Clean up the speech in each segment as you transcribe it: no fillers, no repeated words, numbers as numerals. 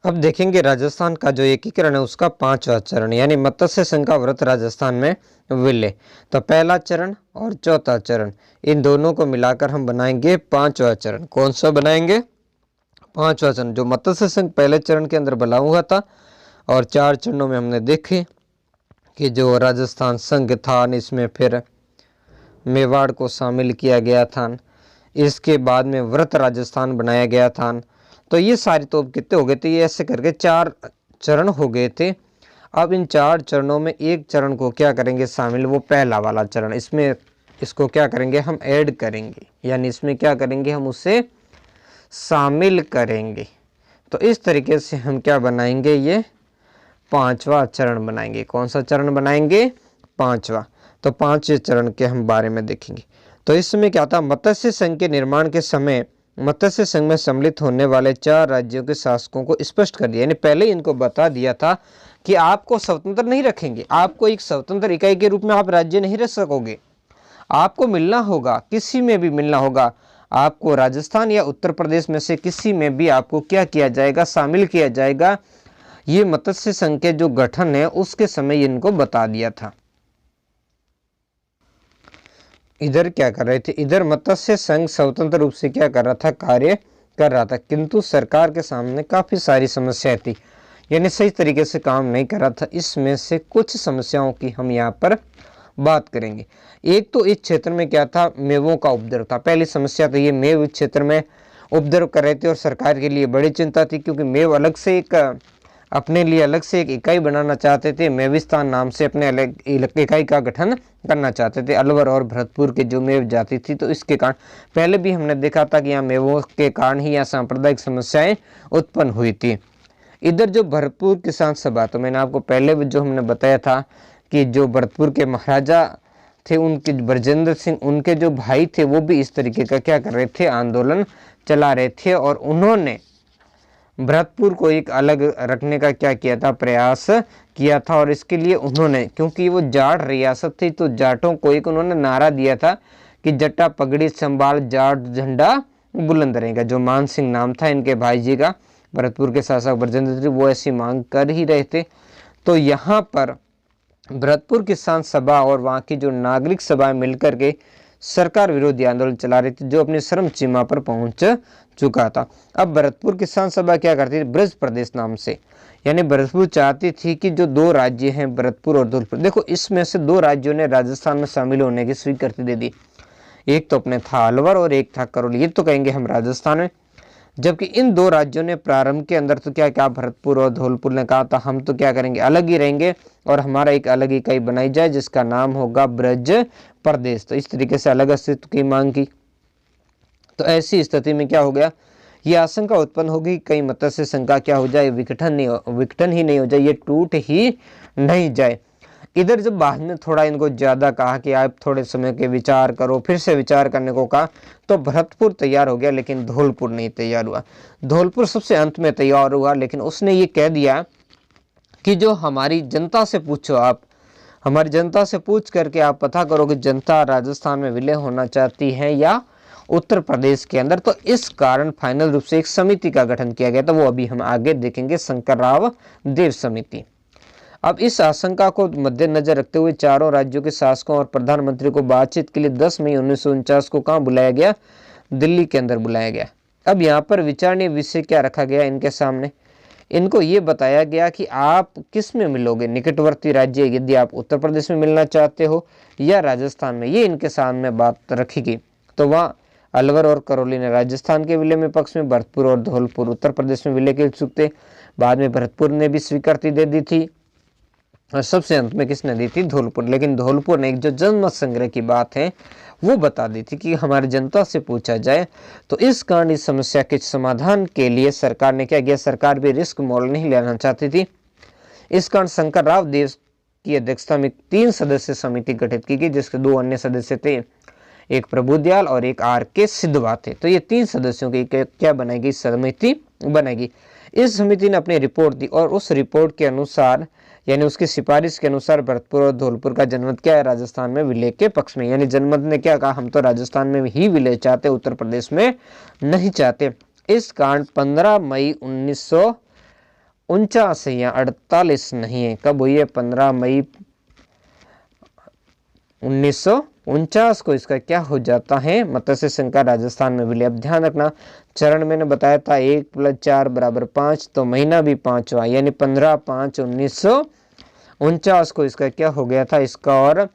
अब देखेंगे राजस्थान का जो एकीकरण है उसका 5वां चरण यानी मत्स्य संघ का व्रत राजस्थान में विलय। तो पहला चरण और चौथा चरण इन दोनों को मिलाकर हम बनाएंगे 5वां चरण। कौन सा बनाएंगे? 5वां चरण। जो मत्स्य संघ पहले चरण के अंदर बना हुआ था और 4 चरणों में हमने देखे कि जो राजस्थान संघ था इसमें फिर मेवाड़ को शामिल किया गया था, इसके बाद में व्रत राजस्थान बनाया गया था। तो ये सारी तो कितने हो गए थे? ये ऐसे करके 4 चरण हो गए थे। अब इन 4 चरणों में एक चरण को क्या करेंगे शामिल, वो पहला वाला चरण। इसमें इसको क्या करेंगे हम ऐड करेंगे, यानी इसमें क्या करेंगे हम उसे शामिल करेंगे। तो इस तरीके से हम क्या बनाएंगे, ये 5वां चरण बनाएंगे। कौन सा चरण बनाएंगे? 5वां। तो 5वें चरण के हम बारे में देखेंगे। तो इसमें क्या था, मत्स्य संघ के निर्माण के समय मत्स्य संघ में सम्मिलित होने वाले 4 राज्यों के शासकों को स्पष्ट कर दिया, यानी पहले इनको बता दिया था कि आपको स्वतंत्र नहीं रखेंगे, आपको एक स्वतंत्र इकाई के रूप में आप राज्य नहीं रख सकोगे, आपको मिलना होगा, किसी में भी मिलना होगा, आपको राजस्थान या उत्तर प्रदेश में से किसी में भी आपको क्या किया जाएगा, शामिल किया जाएगा। ये मत्स्य संघ के जो गठन है उसके समय इनको बता दिया था। इधर क्या कर रहे थे, इधर मत्स्य संघ स्वतंत्र रूप से क्या कर रहा था, कार्य कर रहा था, किंतु सरकार के सामने काफी सारी समस्याएं थी, यानी सही तरीके से काम नहीं कर रहा था। इसमें से कुछ समस्याओं की हम यहाँ पर बात करेंगे। एक तो इस क्षेत्र में क्या था, मेवों का उपद्रव था। पहली समस्या तो ये मेव क्षेत्र में उपद्रव कर रहे थे और सरकार के लिए बड़ी चिंता थी, क्योंकि मेव अलग से एक अपने लिए अलग से एक इकाई बनाना चाहते थे। मेविस्तान नाम से अपने अलग इकाई का गठन करना चाहते थे। अलवर और भरतपुर के जो मेव जाति थी, तो इसके कारण पहले भी हमने देखा था कि यहाँ मेवों के कारण ही यहाँ सांप्रदायिक समस्याएं उत्पन्न हुई थी। इधर जो भरतपुर किसान सभा, तो मैंने आपको पहले जो हमने बताया था कि जो भरतपुर के महाराजा थे, उनके ब्रजेंद्र सिंह, उनके जो भाई थे, वो भी इस तरीके का क्या कर रहे थे, आंदोलन चला रहे थे और उन्होंने भरतपुर को एक अलग रखने का क्या किया था, प्रयास किया था। और इसके लिए उन्होंने, क्योंकि वो जाट रियासत थी, तो जाटों को एक उन्होंने नारा दिया था कि जट्टा पगड़ी संभाल जाट झंडा बुलंद रहेगा। जो मान सिंह नाम था इनके भाई जी का, भरतपुर के शासक ब्रजेंद्र सिंह, वो ऐसी मांग कर ही रहे थे। तो यहाँ पर भरतपुर किसान सभा और वहाँ की जो नागरिक सभाएं मिलकर के सरकार विरोधी आंदोलन चला रही थी, जो अपनी चरम सीमा पर पहुंच चुका था। अब भरतपुर किसान सभा क्या करती थी, ब्रज प्रदेश नाम से, यानी भरतपुर चाहती थी कि जो 2 राज्य हैं, भरतपुर और धौलपुर, देखो इसमें से 2 राज्यों ने राजस्थान में शामिल होने की स्वीकृति दे दी। एक तो अपने था अलवर और एक था करौली, ये तो कहेंगे हम राजस्थान में। जबकि इन 2 राज्यों ने प्रारंभ के अंदर तो क्या क्या, भरतपुर और धौलपुर ने कहा था हम तो क्या करेंगे, अलग ही रहेंगे और हमारा एक अलग इकाई बनाई जाए जिसका नाम होगा ब्रज प्रदेश। तो इस तरीके से अलग अस्तित्व की मांग की। तो ऐसी स्थिति में क्या हो गया, ये आशंका उत्पन्न होगी कहीं मत्स्य संघ का क्या हो जाए, विघटन ही नहीं हो जाए, ये टूट ही नहीं जाए। इधर जब बाद में थोड़ा इनको ज्यादा कहा कि आप थोड़े समय के विचार करो, फिर से विचार करने को कहा, तो भरतपुर तैयार हो गया लेकिन धौलपुर नहीं तैयार हुआ। धौलपुर सबसे अंत में तैयार हुआ, लेकिन उसने ये कह दिया कि जो हमारी जनता से पूछो, आप हमारी जनता से पूछ करके आप पता करो कि जनता राजस्थान में विलय होना चाहती है या उत्तर प्रदेश के अंदर। तो इस कारण फाइनल रूप से एक समिति का गठन किया गया था, वो अभी हम आगे देखेंगे, शंकरराव देव समिति। अब इस आशंका को मद्देनजर रखते हुए चारों राज्यों के शासकों और प्रधानमंत्री को बातचीत के लिए 10 मई 1949 को कहाँ बुलाया गया, दिल्ली के अंदर बुलाया गया। अब यहाँ पर विचारणीय विषय क्या रखा गया इनके सामने, इनको ये बताया गया कि आप किस में मिलोगे, निकटवर्ती राज्य यदि आप उत्तर प्रदेश में मिलना चाहते हो या राजस्थान में, ये इनके सामने बात रखी गई। तो वहाँ अलवर और करौली ने राजस्थान के विलय में पक्ष में, भरतपुर और धौलपुर उत्तर प्रदेश में विलय के इच्छुक थे। बाद में भरतपुर ने भी स्वीकृति दे दी थी और सबसे अंत में किसने दी थी, धौलपुर। लेकिन धौलपुर ने एक जो जनमत संग्रह की बात है वो बता दी थी कि हमारी जनता से पूछा जाए। तो इस कारण इस समस्या के समाधान के लिए सरकार ने क्या किया, सरकार भी रिस्क मॉडल नहीं लेना चाहती थी। इस कारण शंकरराव देव की अध्यक्षता में 3 सदस्य समिति गठित की गई, जिसके 2 अन्य सदस्य थे, एक प्रभुदयाल और एक R.K. सिद्धवा थे। तो ये 3 सदस्यों की क्या बनाएगी, समिति बनाएगी। इस समिति ने अपनी रिपोर्ट दी और उस रिपोर्ट के अनुसार, यानी उसकी सिफारिश के अनुसार भरतपुर और धौलपुर का जनमत क्या है, राजस्थान में विलय के पक्ष में। यानी जनमत ने क्या कहा, हम तो राजस्थान में ही विलय चाहते, उत्तर प्रदेश में नहीं चाहते। इस कारण 15 मई 49 है या 48 नहीं है। कब हुई है? 15 मई 1949 को इसका क्या हो जाता है? मत्स्य संघ का राजस्थान में विलय। अब ध्यान रखना, चरण मैंने बताया था 1 + 4 = 5, तो महीना भी 5 हुआ, यानी 15/5/1949 को इसका क्या हो गया था? इसका और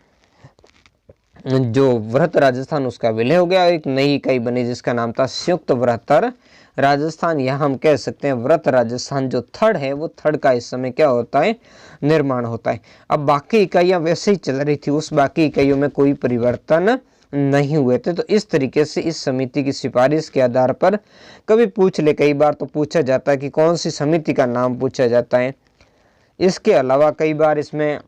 जो वृहत राजस्थान उसका विलय हो गया। एक नई इकाई बनी जिसका नाम था संयुक्त वृहत्तर राजस्थान। यह हम कह सकते हैं वृहत राजस्थान जो थर्ड है, वो थर्ड का इस समय क्या होता है? निर्माण होता है। अब बाकी इकाइयां वैसे ही चल रही थी, उस बाकी इकाइयों में कोई परिवर्तन नहीं हुए थे। तो इस तरीके से इस समिति की सिफारिश के आधार पर कभी पूछ ले, कई बार तो पूछा जाता है कि कौन सी समिति का नाम पूछा जाता है। इसके अलावा कई बार इसमें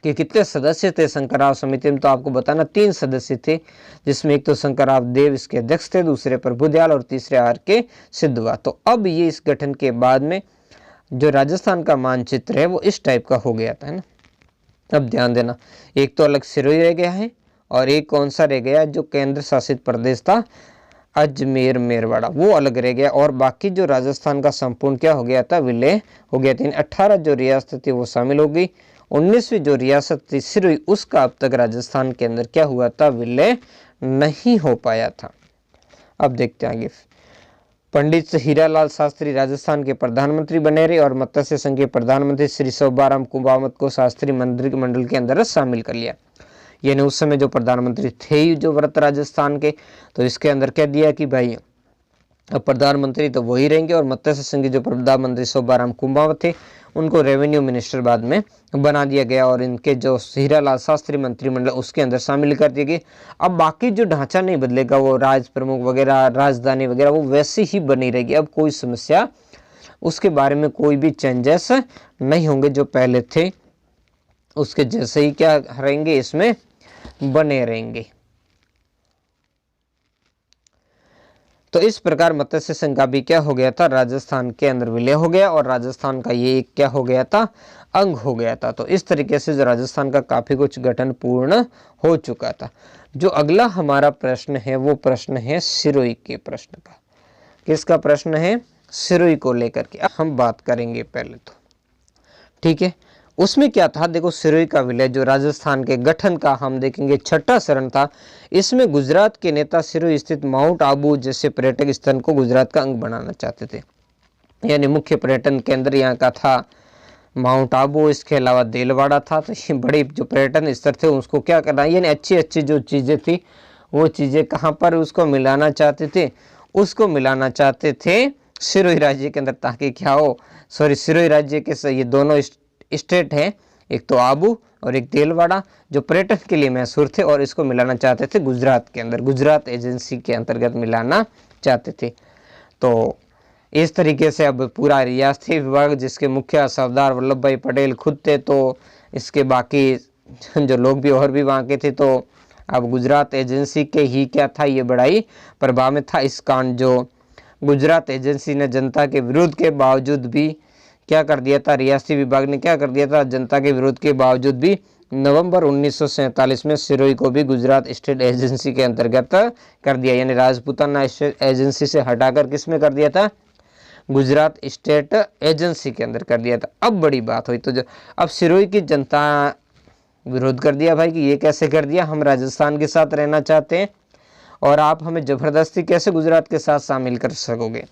कि कितने सदस्य थे शंकरराव समिति में, तो आपको बताना 3 सदस्य थे, जिसमें एक तो शंकरराव देव इसके अध्यक्ष थे, दूसरे प्रभुदयाल और तीसरे R.K. सिद्धवा। तो अब ये इस गठन के बाद में जो राजस्थान का मानचित्र है वो इस टाइप का हो गया था, है ना। अब ध्यान देना, एक तो अलग सिरोही रह गया है और एक कौन सा रह गया? जो केंद्र शासित प्रदेश था अजमेर मेरवाड़ा, वो अलग रह गया। और बाकी जो राजस्थान का संपूर्ण क्या हो गया था? विलय हो गया था। 18 जो रियासत थी वो शामिल हो गई। 19वीं जो रियासत थी सिरोही, उसका अब तक राजस्थान के अंदर क्या हुआ था? विलय नहीं हो पाया था। अब देखते हैं आगे। पंडित हीरालाल शास्त्री राजस्थान के प्रधानमंत्री बने रहे और मत्स्य संघ के प्रधानमंत्री श्री शोभाराम कुंभावत को शास्त्री मंत्रिमंडल के अंदर शामिल कर लिया। यानी उस समय जो प्रधानमंत्री थे जो व्रत राजस्थान के, तो इसके अंदर कह दिया कि भाई अब प्रधानमंत्री तो वही रहेंगे और मत्स्य संघ के जो प्रधानमंत्री शोभाराम कुंभावत थे उनको रेवेन्यू मिनिस्टर बाद में बना दिया गया और इनके जो हीरालाल शास्त्री मंत्रिमंडल उसके अंदर शामिल कर दिए गए। अब बाकी जो ढांचा नहीं बदलेगा, वो राज प्रमुख वगैरह, राजधानी वगैरह वो वैसी ही बनी रहेगी। अब कोई समस्या, उसके बारे में कोई भी चेंजेस नहीं होंगे, जो पहले थे उसके जैसे ही क्या रहेंगे, इसमें बने रहेंगे। तो इस प्रकार मत्स्य संघ का भी क्या हो गया था? राजस्थान के अंदर विलय हो गया और राजस्थान का ये क्या हो गया था? अंग हो गया था। तो इस तरीके से जो राजस्थान का काफी कुछ गठन पूर्ण हो चुका था। जो अगला हमारा प्रश्न है वो प्रश्न है सिरोही के प्रश्न का। किसका प्रश्न है? सिरोही को लेकर के हम बात करेंगे पहले तो, ठीक है। उसमें क्या था? देखो, सिरोही का विलय जो राजस्थान के गठन का हम देखेंगे छठा चरण था। इसमें गुजरात के नेता सिरोही स्थित माउंट आबू जैसे पर्यटक स्थल को गुजरात का अंग बनाना चाहते थे। यानी मुख्य पर्यटन केंद्र यहाँ का था माउंट आबू, इसके अलावा देलवाड़ा था। तो ये बड़े जो पर्यटन स्थल थे उसको क्या करना, यानी अच्छी अच्छी जो चीज़ें थी वो चीज़ें कहाँ पर उसको मिलाना चाहते थे? उसको मिलाना चाहते थे सिरोही राज्य के अंदर, ताकि क्या हो, सिरोही राज्य के ये दोनों स्टेट हैं, एक तो आबू और एक देलवाड़ा, जो पर्यटन के लिए मशहूर थे और इसको मिलाना चाहते थे गुजरात के अंदर, गुजरात एजेंसी के अंतर्गत मिलाना चाहते थे। तो इस तरीके से अब पूरा रियासती विभाग जिसके मुखिया सरदार वल्लभ भाई पटेल खुद थे, तो इसके बाकी जो लोग भी और भी वहाँ के थे, तो अब गुजरात एजेंसी के ही क्या था, ये बड़ाई प्रभाव में था। इस कांड जो गुजरात एजेंसी ने जनता के विरोध के बावजूद भी क्या कर दिया था, रियासती विभाग ने क्या कर दिया था, जनता के विरोध के बावजूद भी नवंबर 1947 में सिरोही को भी गुजरात स्टेट एजेंसी के अंतर्गत कर दिया। यानी राजपूताना एजेंसी से हटाकर किस में कर दिया था? गुजरात स्टेट एजेंसी के अंदर कर दिया था। अब बड़ी बात हुई, तो जो अब सिरोही की जनता विरोध कर दिया भाई कि ये कैसे कर दिया, हम राजस्थान के साथ रहना चाहते हैं और आप हमें जबरदस्ती कैसे गुजरात के साथ शामिल कर सकोगे।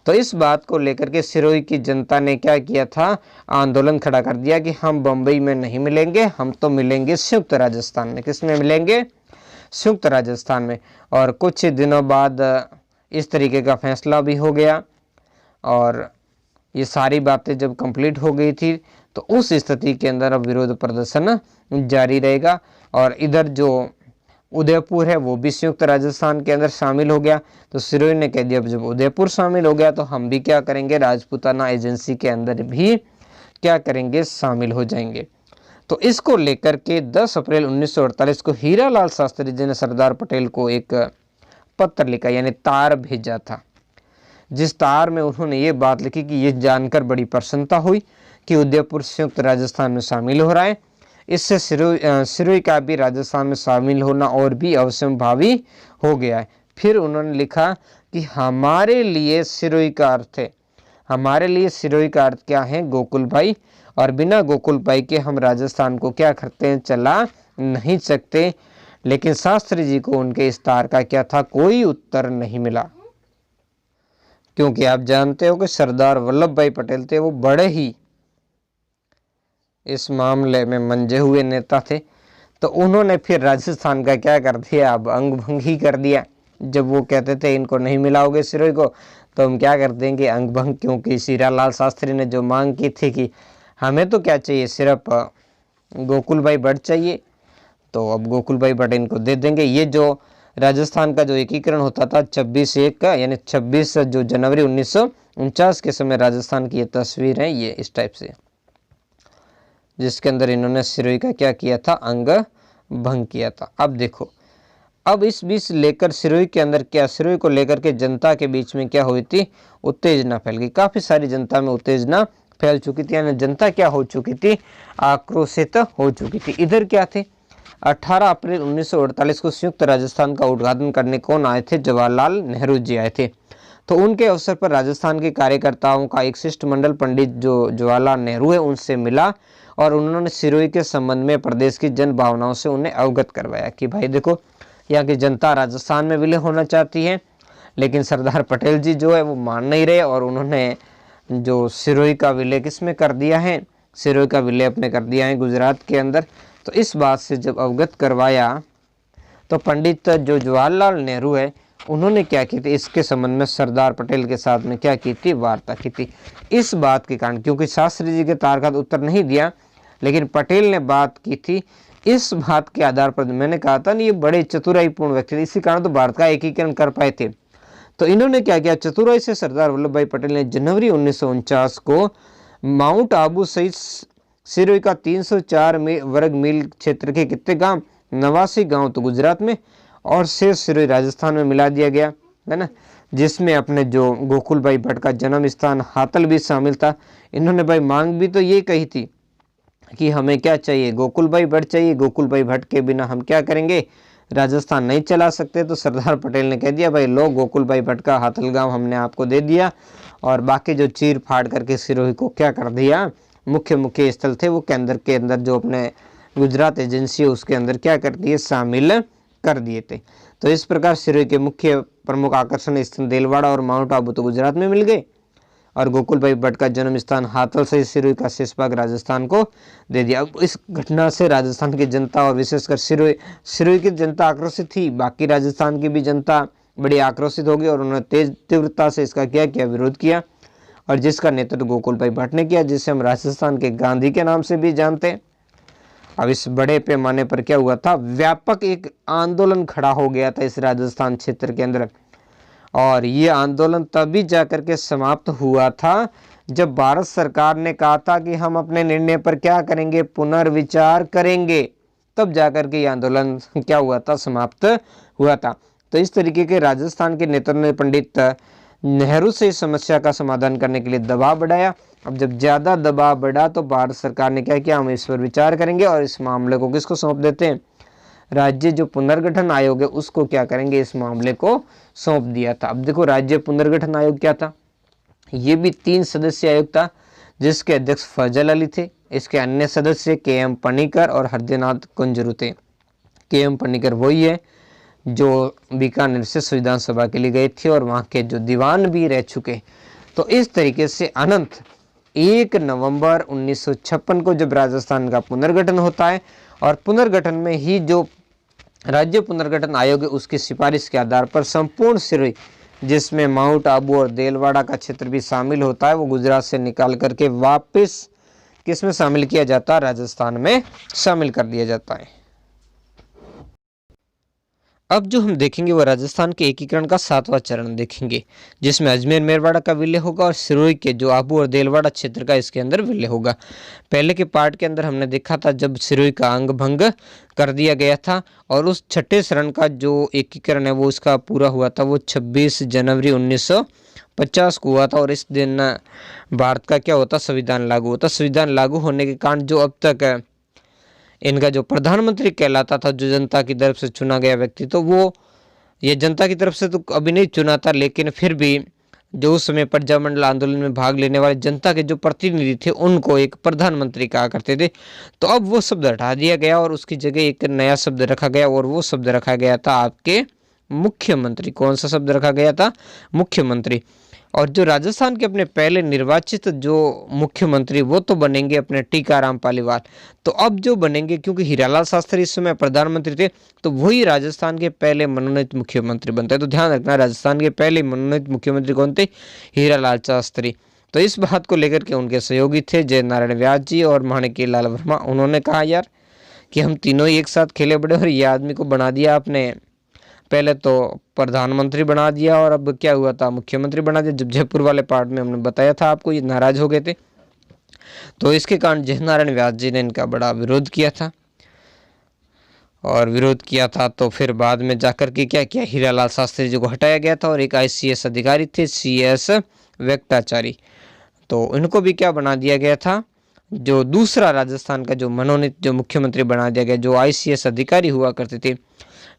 तो इस बात को लेकर के सिरोही की जनता ने क्या किया था, आंदोलन खड़ा कर दिया कि हम बम्बई में नहीं मिलेंगे, हम तो मिलेंगे संयुक्त राजस्थान में। किस में मिलेंगे? संयुक्त राजस्थान में। और कुछ दिनों बाद इस तरीके का फैसला भी हो गया और ये सारी बातें जब कंप्लीट हो गई थी तो उस स्थिति के अंदर अब विरोध प्रदर्शन जारी रहेगा। और इधर जो उदयपुर है वो भी संयुक्त राजस्थान के अंदर शामिल हो गया। तो सिरोही ने कह दिया जब उदयपुर शामिल हो गया तो हम भी क्या करेंगे, राजपूताना एजेंसी के अंदर भी क्या करेंगे, शामिल हो जाएंगे। तो इसको लेकर के 10 अप्रैल 1948 को हीरालाल शास्त्री जी ने सरदार पटेल को एक पत्र लिखा, यानी तार भेजा था, जिस तार में उन्होंने ये बात लिखी कि ये जानकर बड़ी प्रसन्नता हुई कि उदयपुर संयुक्त राजस्थान में शामिल हो रहा है। इससे सिरोही का भी राजस्थान में शामिल होना और भी अवश्यंभावी हो गया है। फिर उन्होंने लिखा कि हमारे लिए सिरोही का अर्थ है हमारे लिए सिरोही का अर्थ क्या है? गोकुल भाई, और बिना गोकुल भाई के हम राजस्थान को क्या करते हैं? चला नहीं सकते। लेकिन शास्त्री जी को उनके इस तार का क्या था? कोई उत्तर नहीं मिला, क्योंकि आप जानते हो कि सरदार वल्लभ भाई पटेल थे वो बड़े ही इस मामले में मंजे हुए नेता थे। तो उन्होंने फिर राजस्थान का क्या कर दिया? अब अंग भंग ही कर दिया। जब वो कहते थे इनको नहीं मिलाओगे सिरोही को, तो हम क्या कर देंगे? अंग भंग। क्योंकि शीरालाल शास्त्री ने जो मांग की थी कि हमें तो क्या चाहिए, सिर्फ गोकुल भाई भट्ट चाहिए, तो अब गोकुल भाई भट्ट इनको दे देंगे। ये जो राजस्थान का जो एकीकरण होता था 26/1 का, यानी 26 जो जनवरी 1949 के समय राजस्थान की ये तस्वीर है, ये इस टाइप से, जिसके अंदर इन्होंने सिरोही का क्या किया था? अंग भंग किया था। अब देखो, अब इस बीच लेकर सिरोही के अंदर क्या, सिरोही को लेकर के जनता के बीच में क्या हुई थी? उत्तेजना फैल गई। काफी सारी जनता में उत्तेजना फैल चुकी थी, यानी जनता क्या हो चुकी थी? आक्रोशित हो चुकी थी। इधर क्या थे? 18 अप्रैल 1948 को संयुक्त राजस्थान का उद्घाटन करने कौन आए थे? जवाहरलाल नेहरू जी आए थे। तो उनके अवसर पर राजस्थान के कार्यकर्ताओं का एक शिष्टमंडल पंडित जो जवाहरलाल नेहरू है उनसे मिला, और उन्होंने सिरोही के संबंध में प्रदेश की जन भावनाओं से उन्हें अवगत करवाया कि भाई देखो, यहाँ की जनता राजस्थान में विलय होना चाहती है, लेकिन सरदार पटेल जी जो है वो मान नहीं रहे, और उन्होंने जो सिरोही का विलय किस में कर दिया है? सिरोही का विलय अपने कर दिया है गुजरात के अंदर। तो इस बात से जब अवगत करवाया, तो पंडित जो जवाहरलाल नेहरू है उन्होंने क्या की थी? इसके संबंध में सरदार पटेल के साथ में क्या की थी? वार्ता की थी। इस बात के कारण, क्योंकि शास्त्री जी के तार का उत्तर नहीं दिया, लेकिन पटेल ने बात की थी। इस बात के आधार पर मैंने कहा था ना, ये बड़े चतुराईपूर्ण व्यक्ति थे, इसी कारण तो भारत का एकीकरण कर पाए थे। तो इन्होंने क्या किया? चतुराई से सरदार वल्लभ भाई पटेल ने जनवरी 1949 को माउंट आबू सहित सिरोही का 304 वर्ग मील क्षेत्र के कितने गांव? 89 गांव तो गुजरात में, और शेष सिरोही राजस्थान में मिला दिया गया, है ना, जिसमें अपने जो गोकुल भाई भट्ट का जन्म स्थान हातल भी शामिल था। इन्होंने भाई मांग भी तो ये कही थी कि हमें क्या चाहिए? गोकुल भाई भट्ट चाहिए। गोकुल भाई भट्ट के बिना हम क्या करेंगे? राजस्थान नहीं चला सकते। तो सरदार पटेल ने कह दिया भाई लो, गोकुल भाई भट्ट का हातल गांव हमने आपको दे दिया, और बाकी जो चीर फाड़ करके सिरोही को क्या कर दिया? मुख्य स्थल थे वो केंद्र के अंदर जो अपने गुजरात एजेंसी है उसके अंदर क्या कर दिए? शामिल कर दिए थे। तो इस प्रकार सिरोही के मुख्य प्रमुख आकर्षण स्थल देलवाड़ा और माउंट आबू तो गुजरात में मिल गए, और गोकुल भाई भट्ट का जन्म स्थान हातल से सिरोही का शेष भाग राजस्थान को दे दिया। अब इस घटना से राजस्थान की जनता और विशेषकर सिरोही की जनता आक्रोशित थी। बाकी राजस्थान की भी जनता बड़ी आक्रोशित हो गई, और उन्होंने तेज तीव्रता से इसका क्या किया? विरोध किया, और जिसका नेतृत्व गोकुल भाई भट्ट ने किया, जिसे हम राजस्थान के गांधी के नाम से भी जानते हैं। अब इस बड़े पैमाने पर क्या हुआ था? व्यापक एक आंदोलन खड़ा हो गया था इस राजस्थान क्षेत्र के अंदर, और ये आंदोलन तभी जाकर के समाप्त हुआ था जब भारत सरकार ने कहा था कि हम अपने निर्णय पर क्या करेंगे? पुनर्विचार करेंगे। तब जाकर के ये आंदोलन क्या हुआ था? समाप्त हुआ था। तो इस तरीके के राजस्थान के नेताओं ने पंडित नेहरू से इस समस्या का समाधान करने के लिए दबाव बढ़ाया। अब जब ज़्यादा दबाव बढ़ा तो भारत सरकार ने क्या किया? हम इस पर विचार करेंगे, और इस मामले को किसको सौंप देते हैं? राज्य जो पुनर्गठन आयोग है उसको क्या करेंगे? इस मामले को सौंप दिया था। अब देखो, राज्य पुनर्गठन आयोग क्या था? ये भी 3 सदस्यीय आयोग था, जिसके अध्यक्ष फजल अली थे। इसके अन्य सदस्य KM पनिकर और हरदेनाथ कुंजरू थे। KM पनिकर वही है जो बीकानेर से विधानसभा के लिए गए थे, और वहाँ के जो दीवान भी रह चुके। तो इस तरीके से अनंत 1 नवंबर 1956 को जब राजस्थान का पुनर्गठन होता है, और पुनर्गठन में ही जो राज्य पुनर्गठन आयोग है उसकी सिफारिश के आधार पर संपूर्ण सिरोही, जिसमें माउंट आबू और देलवाड़ा का क्षेत्र भी शामिल होता है, वो गुजरात से निकाल करके वापस किसमें शामिल किया जाता है? राजस्थान में शामिल कर दिया जाता है। अब जो हम देखेंगे वो राजस्थान के एकीकरण का 7वां चरण देखेंगे, जिसमें अजमेर मेरवाड़ा का विलय होगा, और सिरोही के जो आबू और देलवाड़ा क्षेत्र का इसके अंदर विलय होगा। पहले के पार्ट के अंदर हमने देखा था जब सिरोही का अंग भंग कर दिया गया था, और उस छठे चरण का जो एकीकरण है वो उसका पूरा हुआ था, वो 26 जनवरी 1950 को हुआ था। और इस दिन भारत का क्या होता? संविधान लागू होता। संविधान लागू होने के कारण जो अब तक इनका जो प्रधानमंत्री कहलाता था, जो जनता की तरफ से चुना गया व्यक्ति, तो वो ये जनता की तरफ से तो अभी नहीं चुना था, लेकिन फिर भी जो उस समय प्रजामंडल आंदोलन में भाग लेने वाले जनता के जो प्रतिनिधि थे उनको एक प्रधानमंत्री कहा करते थे। तो अब वो शब्द हटा दिया गया और उसकी जगह एक नया शब्द रखा गया और वो शब्द रखा गया था आपके मुख्यमंत्री। कौन सा शब्द रखा गया था? मुख्यमंत्री। और जो राजस्थान के अपने पहले निर्वाचित जो मुख्यमंत्री वो तो बनेंगे अपने टीकाराम पालीवाल। तो अब जो बनेंगे, क्योंकि हीरालाल शास्त्री इस समय प्रधानमंत्री थे, तो वही राजस्थान के पहले मनोनीत मुख्यमंत्री बनते हैं। तो ध्यान रखना, राजस्थान के पहले मनोनीत मुख्यमंत्री कौन थे? हीरालाल शास्त्री। तो इस बात को लेकर के उनके सहयोगी थे जय नारायण व्यास जी और माणिक्यलाल वर्मा। उन्होंने कहा यार कि हम तीनों ही एक साथ खेले बड़े और ये आदमी को बना दिया आपने, पहले तो प्रधानमंत्री बना दिया और अब क्या हुआ था? मुख्यमंत्री बना दिया। जब जयपुर वाले पार्ट में हमने बताया था आपको, ये नाराज हो गए थे। तो इसके कारण जय नारायण व्यास जी ने इनका बड़ा विरोध किया था और विरोध किया था तो फिर बाद में जाकर के क्या किया? हीरालाल शास्त्री जी को हटाया गया था और एक ICS अधिकारी थे CS वेंकटाचारी, तो इनको भी क्या बना दिया गया था? जो दूसरा राजस्थान का जो मनोनीत जो मुख्यमंत्री बना दिया गया, जो ICS अधिकारी हुआ करते थे।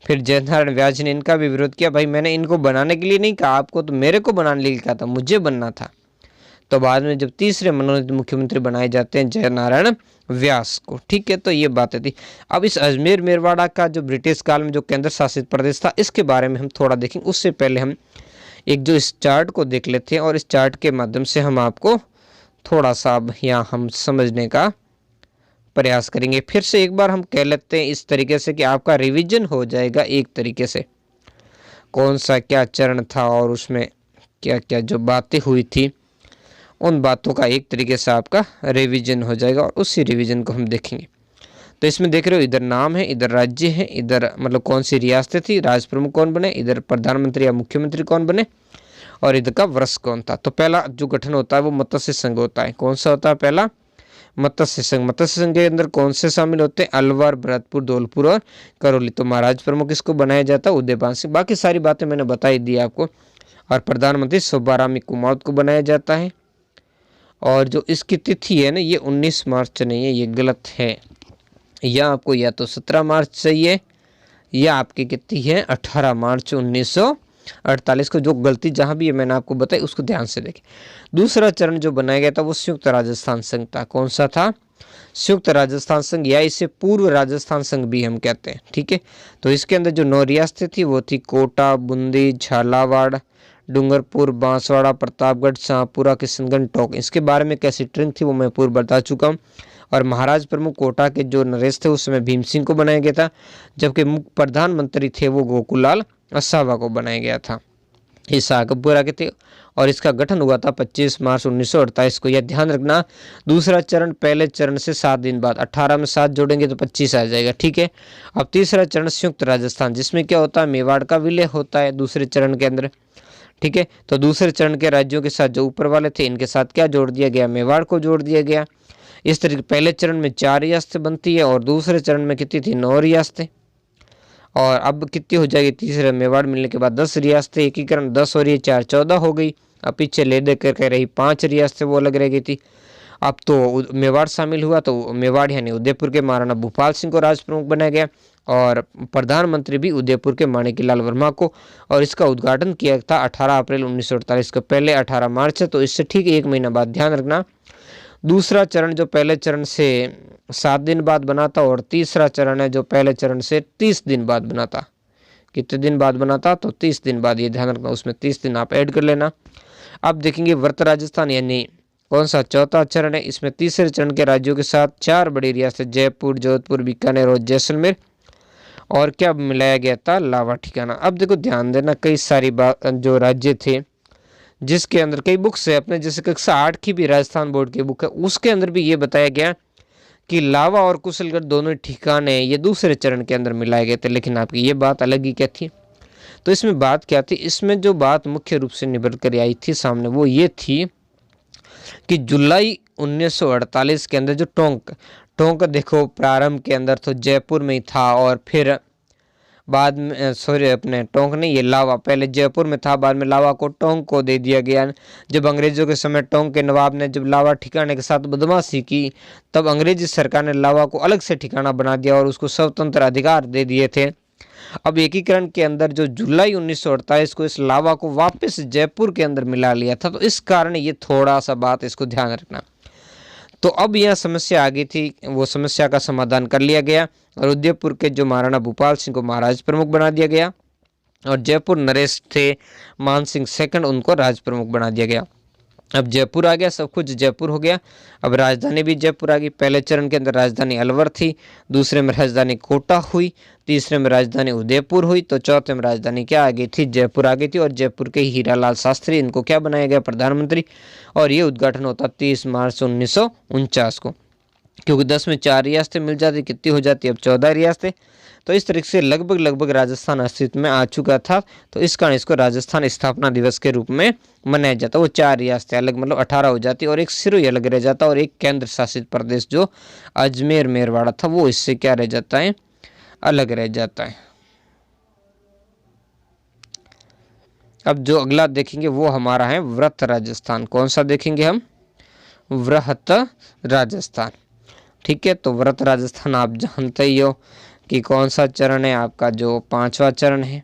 फिर जय नारायण व्यास जी ने इनका भी विरोध किया, भाई मैंने इनको बनाने के लिए नहीं कहा आपको, तो मेरे को बनाने के लिए कहा था, मुझे बनना था। तो बाद में जब तीसरे मनोनीत मुख्यमंत्री बनाए जाते हैं जय नारायण व्यास को। ठीक है, तो ये बातें थी। अब इस अजमेर मेरवाड़ा का जो ब्रिटिश काल में जो केंद्र शासित प्रदेश था, इसके बारे में हम थोड़ा देखेंगे। उससे पहले हम एक जो इस चार्ट को देख लेते हैं और इस चार्ट के माध्यम से हम आपको थोड़ा सा अब यहाँ हम समझने का प्रयास करेंगे। फिर से एक बार हम कह लेते हैं इस तरीके से कि आपका रिवीजन हो जाएगा एक तरीके से, कौन सा क्या चरण था और उसमें क्या क्या जो बातें हुई थी, उन बातों का एक तरीके से आपका रिवीजन हो जाएगा और उसी रिवीजन को हम देखेंगे। तो इसमें देख रहे हो, इधर नाम है, इधर राज्य है, इधर मतलब कौन सी रियासतें थी, राज प्रमुख कौन बने, इधर प्रधानमंत्री या मुख्यमंत्री कौन बने और इधर का वर्ष कौन था। तो पहला जो गठन होता है वो मत्स्य संघ होता है। कौन सा होता है? पहला मत्स्य संघ। मत्स्य संघ के अंदर कौन से शामिल होते हैं? अलवर, भरतपुर, धौलपुर और करौली। तो महाराज प्रमुख इसको बनाया जाता है उदयपान सिंह। बाकी सारी बातें मैंने बताई दी आपको। और प्रधानमंत्री सुब्बारामी कुमावत को बनाया जाता है। और जो इसकी तिथि है ना, ये 19 मार्च नहीं है, ये गलत है। या आपको या तो 17 मार्च चाहिए या आपकी कितनी है 18 मार्च 1948 को। जो गलती जहां भी है मैंने आपको बताई, उसको ध्यान से देखें। दूसरा चरण जो बनाया गया था वो संयुक्त राजस्थान संघ था। कौन सा था? संयुक्त राजस्थान संघ, या इसे पूर्व राजस्थान संघ भी हम कहते हैं। ठीक है, तो इसके अंदर जो 9 रियासतें थी वो थी कोटा, बूंदी, झालावाड़, डूंगरपुर, बांसवाड़ा, प्रतापगढ़, शाहपुरा, किशनगंज, टोंक। इसके बारे में कैसी ट्रिंग थी वो मैं पूर्व बता चुका हूँ। और महाराज प्रमुख कोटा के जो नरेश थे उस समय भीम सिंह को बनाया गया था, जबकि मुख्य प्रधानमंत्री थे वो गोकुलाल असावा को बनाया गया था। ये शाहपुरा के थे और इसका गठन हुआ था 25 मार्च 1948 को। यह ध्यान रखना, दूसरा चरण पहले चरण से 7 दिन बाद, 18 में 7 जोड़ेंगे तो 25 आ जाएगा। ठीक है, अब तीसरा चरण संयुक्त राजस्थान, जिसमें क्या होता है? मेवाड़ का विलय होता है दूसरे चरण के अंदर। ठीक है, तो दूसरे चरण के राज्यों के साथ जो ऊपर वाले थे इनके साथ क्या जोड़ दिया गया? मेवाड़ को जोड़ दिया गया। इस तरीके पहले चरण में 4 रियासतें बनती है और दूसरे चरण में कितनी थी? 9 रियासतें। और अब कितनी हो जाएगी? तीसरे मेवाड़ मिलने के बाद 10 रियासतें, एकीकरण 10 और ये 4 14 हो गई। अब पीछे ले दे कर कह रही 5 रियासतें वो अलग रह गई थी। अब तो मेवाड़ शामिल हुआ, तो मेवाड़ यानी उदयपुर के महाराणा भूपाल सिंह को राज प्रमुख बनाया गया और प्रधानमंत्री भी उदयपुर के माणिक्यलाल वर्मा को। और इसका उद्घाटन किया था 18 अप्रैल 1948 को। पहले 18 मार्च है, तो इससे ठीक 1 महीना बाद। ध्यान रखना, दूसरा चरण जो पहले चरण से 7 दिन बाद बना था और तीसरा चरण है जो पहले चरण से 30 दिन बाद बना था। कितने दिन बाद बना था? तो 30 दिन बाद। ये ध्यान रखना, उसमें 30 दिन आप ऐड कर लेना। अब देखेंगे वर्त राजस्थान, यानी कौन सा? चौथा चरण है। इसमें तीसरे चरण के राज्यों के साथ 4 बड़ी रियासतें जयपुर, जोधपुर, बीकानेर और जैसलमेर, और क्या मिलाया गया था? लावा ठिकाना। अब देखो ध्यान देना, कई सारी बात जो राज्य थे जिसके अंदर कई बुक्स है अपने, जैसे कक्षा 8 की भी राजस्थान बोर्ड की बुक है, उसके अंदर भी ये बताया गया कि लावा और कुशलगढ़ दोनों ठिकाने ये दूसरे चरण के अंदर मिलाए गए थे। लेकिन आपकी ये बात अलग ही क्या थी? तो इसमें बात क्या थी? इसमें जो बात मुख्य रूप से निभर कर आई थी सामने वो ये थी कि जुलाई 1948 के अंदर जो टोंक देखो प्रारंभ के अंदर तो जयपुर में ही था और फिर बाद में अपने टोंक नहीं, ये लावा पहले जयपुर में था, बाद में लावा को टोंक को दे दिया गया। जब अंग्रेजों के समय टोंक के नवाब ने जब लावा ठिकाने के साथ बदमाशी की, तब अंग्रेजी सरकार ने लावा को अलग से ठिकाना बना दिया और उसको स्वतंत्र अधिकार दे दिए थे अब एकीकरण के अंदर जो जुलाई 1948 को इस लावा को वापस जयपुर के अंदर मिला लिया था, तो इस कारण ये थोड़ा सा बात इसको ध्यान रखना। तो अब यह समस्या आ गई थी, वो समस्या का समाधान कर लिया गया और उदयपुर के जो महाराणा भूपाल सिंह को महाराज प्रमुख बना दिया गया और जयपुर नरेश थे मान सिंह सेकंड, उनको राज प्रमुख बना दिया गया। अब जयपुर आ गया, सब कुछ जयपुर हो गया। अब राजधानी भी जयपुर आ गई। पहले चरण के अंदर राजधानी अलवर थी, दूसरे में राजधानी कोटा हुई, तीसरे में राजधानी उदयपुर हुई, तो चौथे में राजधानी क्या आ गई थी, जयपुर आ गई थी। और जयपुर के हीरालाल शास्त्री, इनको क्या बनाया गया, प्रधानमंत्री। और ये उद्घाटन होता 30 मार्च 1949 को, क्योंकि 10 में 4 रियासतें मिल जाती, कितनी हो जाती, अब 14 रियासतें। तो इस तरीके से लगभग राजस्थान अस्तित्व में आ चुका था, तो इस कारण इसको राजस्थान स्थापना दिवस के रूप में मनाया जाता। वो 4 रियासतें अलग, मतलब 18 हो जाती और एक सिरोही अलग रह जाता और एक केंद्र शासित प्रदेश जो अजमेर मेरवाड़ा था वो इससे क्या रह जाता है, अलग रह जाता है। अब जो अगला देखेंगे वो हमारा है वृहत राजस्थान। कौन सा देखेंगे हम, वृहत राजस्थान। ठीक है, तो वृहत राजस्थान आप जानते ही हो कि कौन सा चरण है आपका, जो 5वां चरण है।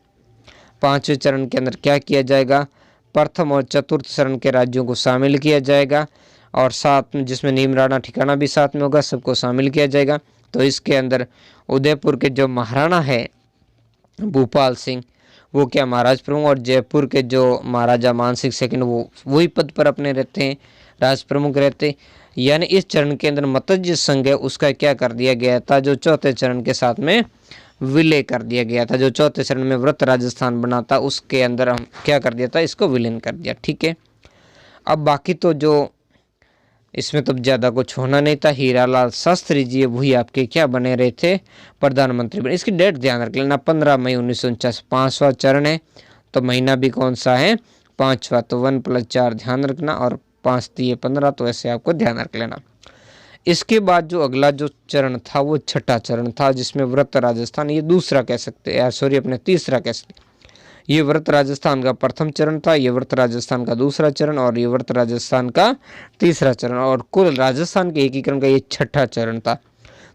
5वें चरण के अंदर क्या किया जाएगा, प्रथम और चतुर्थ चरण के राज्यों को शामिल किया जाएगा और साथ में जिसमें नीमराणा ठिकाना भी साथ में होगा, सबको शामिल किया जाएगा। तो इसके अंदर उदयपुर के जो महाराणा है भूपाल सिंह, वो क्या महाराज प्रमुख, और जयपुर के जो महाराजा मानसिंह सेकंड वो वही पद पर अपने रहते हैं, राज प्रमुख रहते। यानी इस चरण के अंदर मतज्य संघ है उसका क्या कर दिया गया था, जो चौथे चरण के साथ में विलय कर दिया गया था। जो चौथे चरण में वृहत राजस्थान बना था उसके अंदर हम क्या कर दिया था, इसको विलीन कर दिया। ठीक है, अब बाकी तो जो इसमें तो ज़्यादा कुछ होना नहीं था। हीरालाल शास्त्री जी वही आपके क्या बने रहे थे, प्रधानमंत्री बने। इसकी डेट ध्यान रख लेना, 15 मई 1949, 5वां चरण है, तो महीना भी कौन सा है, 5वां। तो 1 + 4 ध्यान रखना और 5 × 15, तो ऐसे आपको ध्यान रख लेना। इसके बाद जो अगला जो चरण था वो 6ठा चरण था, जिसमें वृहत राजस्थान, ये दूसरा कह सकते हैं, सॉरी अपने तीसरा कह सकते हैं। ये वृहत राजस्थान का प्रथम चरण था, ये वृहत राजस्थान का दूसरा चरण और ये वृहत राजस्थान का तीसरा चरण, और कुल राजस्थान के एकीकरण का ये 6ठा चरण था।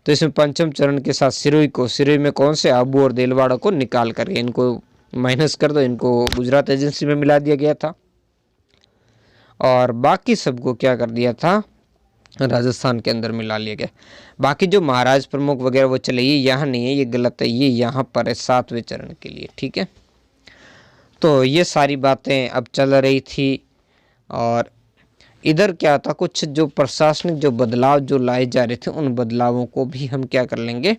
तो इसमें पंचम चरण के साथ सिरोही में कौन से, आबू और देलवाड़ा को निकाल करके इनको माइनस कर दो, इनको गुजरात एजेंसी में मिला दिया गया था और बाकी सबको क्या कर दिया था, राजस्थान के अंदर मिला लिया गया। बाकी जो महाराज प्रमुख वगैरह वो चले, ये यहाँ नहीं है, ये गलत है, ये यहाँ पर है 7वें चरण के लिए। ठीक है, तो ये सारी बातें अब चल रही थी और इधर क्या था, कुछ जो प्रशासनिक जो बदलाव जो लाए जा रहे थे उन बदलावों को भी हम क्या कर लेंगे,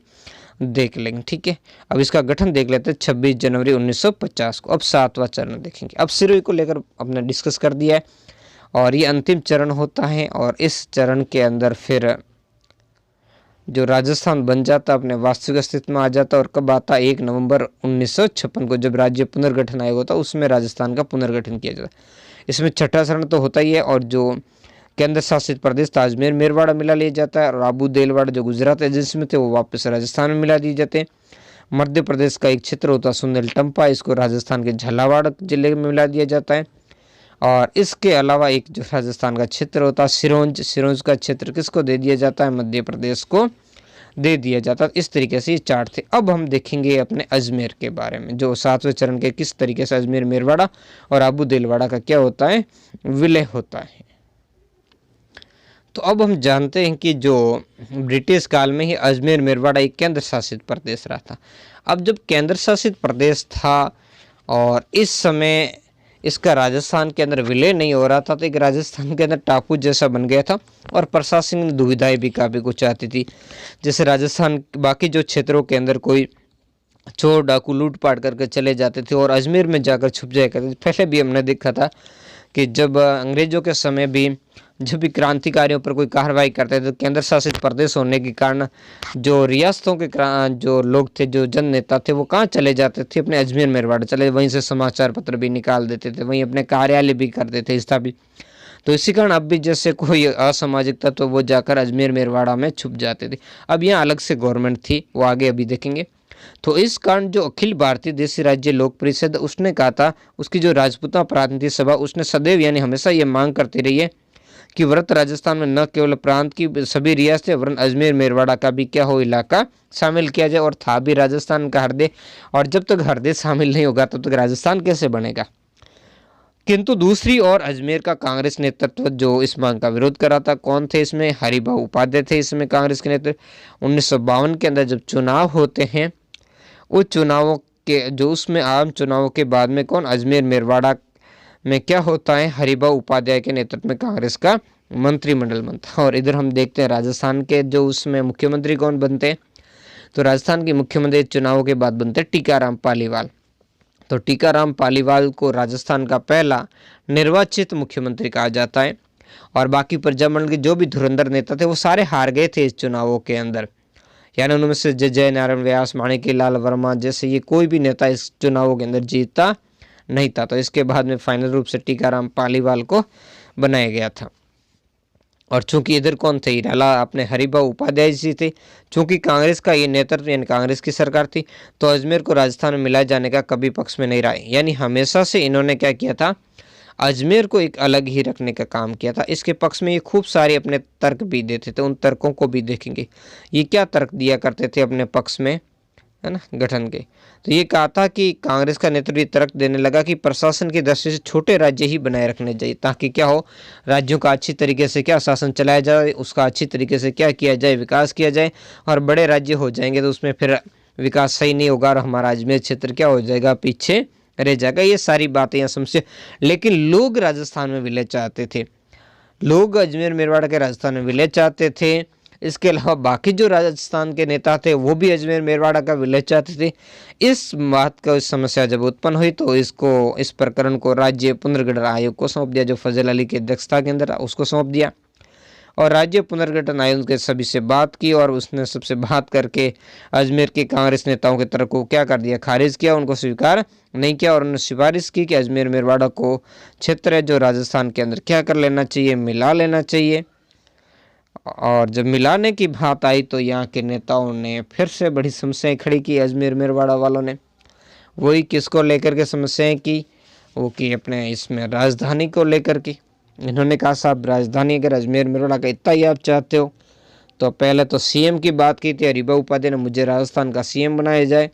देख लेंगे। ठीक है, अब इसका गठन देख लेते हैं 26 जनवरी 1950 को। अब 7वां चरण देखेंगे। अब सिरोही को लेकर अपने डिस्कस कर दिया है और ये अंतिम चरण होता है और इस चरण के अंदर फिर जो राजस्थान बन जाता, अपने वास्तविक अस्तित्व में आ जाता। और कब आता, 1 नवंबर 1956 को, जब राज्य पुनर्गठन आयोग होता उसमें राजस्थान का पुनर्गठन किया जाता। इसमें 6ठा चरण तो होता ही है और जो केंद्र शासित प्रदेश था अजमेर मेरवाड़ा मिला लिया जाता है और आबू देलवाड़ा जो गुजरात एजेंसी में थे वो वापस राजस्थान में मिला दिए जाते हैं। मध्य प्रदेश का एक क्षेत्र होता सुंदल टंपा, इसको राजस्थान के झालावाड़ जिले में मिला दिया जाता है। और इसके अलावा एक जो राजस्थान का क्षेत्र होता है सिरोंज का क्षेत्र किसको दे दिया जाता है, मध्य प्रदेश को दे दिया जाता है। इस तरीके से ये चार्ट थे। अब हम देखेंगे अपने अजमेर के बारे में, जो 7वें चरण के किस तरीके से अजमेर मेरवाड़ा और आबू देलवाड़ा का क्या होता है, विलय होता है। तो अब हम जानते हैं कि जो ब्रिटिश काल में ही अजमेर मेरवाड़ा एक केंद्र शासित प्रदेश रहा था। अब जब केंद्र शासित प्रदेश था और इस समय इसका राजस्थान के अंदर विलय नहीं हो रहा था, तो एक राजस्थान के अंदर टापू जैसा बन गया था और प्रशासनिक दुविधाएं भी काफ़ी कुछ आती थी। जैसे राजस्थान बाकी जो क्षेत्रों के अंदर कोई चोर डाकू लूटपाट करके चले जाते थे और अजमेर में जाकर छुप जाया करते थे। पहले भी हमने देखा था कि जब अंग्रेजों के समय भी जब भी क्रांतिकारियों पर कोई कार्रवाई करते थे तो केंद्र शासित प्रदेश होने के कारण जो रियासतों के जो लोग थे, जो जन नेता थे, वो कहाँ चले जाते थे, अपने अजमेर मेरवाड़ा चले, वहीं से समाचार पत्र भी निकाल देते थे, वहीं अपने कार्यालय भी करते थे स्थापित। तो इसी कारण अब भी जैसे कोई असामाजिक तत्व वो जाकर अजमेर मेरवाड़ा में छुप जाते थे। अब यहाँ अलग से गवर्नमेंट थी, वो आगे अभी देखेंगे। तो इस कारण जो अखिल भारतीय देशी राज्य लोक परिषद उसने कहा था, उसकी जो राजपूता प्रातिनिधिक सभा उसने सदैव यानी हमेशा ये मांग करती रही है कि व्रत राजस्थान में न केवल प्रांत की सभी रियासतें वरन अजमेर मेरवाड़ा का भी क्या हो इलाका शामिल किया जाए, और था भी राजस्थान का हृदय, और जब तक हृदय शामिल नहीं होगा तब तक राजस्थान कैसे बनेगा। किंतु दूसरी ओर अजमेर का कांग्रेस नेतृत्व जो इस मांग का विरोध कर रहा था, कौन थे इसमें, हरिभाऊ उपाध्याय थे इसमें कांग्रेस के नेतृत्व। 1952 के अंदर जब चुनाव होते हैं, उस चुनावों के जो उसमें आम चुनावों के बाद में कौन अजमेर मेरवाड़ा में क्या होता है, हरिभाऊ उपाध्याय के नेतृत्व में कांग्रेस का मंत्रिमंडल बनता है। और इधर हम देखते हैं राजस्थान के जो उसमें मुख्यमंत्री कौन बनते हैं, तो राजस्थान के मुख्यमंत्री चुनावों के बाद बनते हैं टीकाराम पालीवाल। तो टीकाराम पालीवाल को राजस्थान का पहला निर्वाचित मुख्यमंत्री कहा जाता है। और बाकी प्रजामंडल के जो भी धुरंधर नेता थे वो सारे हार गए थे इस चुनावों के अंदर, यानी उनमें से जय नारायण व्यास, माणिक्य लाल वर्मा जैसे ये कोई भी नेता इस चुनावों के अंदर जीता नहीं था। तो इसके बाद में फाइनल रूप से टीकाराम पालीवाल को बनाया गया था। और चूंकि इधर कौन थे, हीराला अपने हरिभाऊ उपाध्याय जी थे। चूंकि कांग्रेस का ये नेतृत्व यानी कांग्रेस की सरकार थी, तो अजमेर को राजस्थान में मिलाए जाने का कभी पक्ष में नहीं रहा, यानी हमेशा से इन्होंने क्या किया था, अजमेर को एक अलग ही रखने का काम किया था। इसके पक्ष में ये खूब सारे अपने तर्क भी देते थे, उन तर्कों को भी देखेंगे। ये क्या तर्क दिया करते थे अपने पक्ष में, है ना, गठन के। तो ये कहा था कि कांग्रेस का नेतृत्व तर्क देने लगा कि प्रशासन की दृष्टि से छोटे राज्य ही बनाए रखने चाहिए, ताकि क्या हो, राज्यों का अच्छी तरीके से क्या शासन चलाया जाए, उसका अच्छी तरीके से क्या किया जाए, विकास किया जाए। और बड़े राज्य हो जाएंगे तो उसमें फिर विकास सही नहीं होगा और हमारा अजमेर क्षेत्र क्या हो जाएगा, पीछे रह जाएगा। ये सारी बातें यहाँ समझे। लेकिन लोग राजस्थान में विलय चाहते थे, लोग अजमेर मेरवाड़ा के राजस्थान में विलय चाहते थे। इसके अलावा बाकी जो राजस्थान के नेता थे वो भी अजमेर मेरवाड़ा का विलय चाहते थे। इस बात का समस्या जब उत्पन्न हुई तो इस प्रकरण को राज्य पुनर्गठन आयोग को सौंप दिया, जो फजल अली की अध्यक्षता के अंदर उसको सौंप दिया। और राज्य पुनर्गठन आयोग के सभी से बात की और उसने सबसे बात करके अजमेर के कांग्रेस नेताओं के तर्क को क्या कर दिया, खारिज किया, उनको स्वीकार नहीं किया। और उन्होंने सिफारिश की कि अजमेर मेरवाड़ा को क्षेत्र है जो राजस्थान के अंदर क्या कर लेना चाहिए, मिला लेना चाहिए। और जब मिलाने की बात आई तो यहाँ के नेताओं ने फिर से बड़ी समस्याएं खड़ी की अजमेर मेरवाड़ा वालों ने। वही किसको लेकर के समस्याएं की, वो की अपने इसमें राजधानी को लेकर की। इन्होंने कहा साहब राजधानी अगर अजमेर मेरवाड़ा का इतना ही आप चाहते हो तो पहले तो सीएम की बात की थी हरिभाऊ उपाध्याय ने, मुझे राजस्थान का सीएम बनाया जाए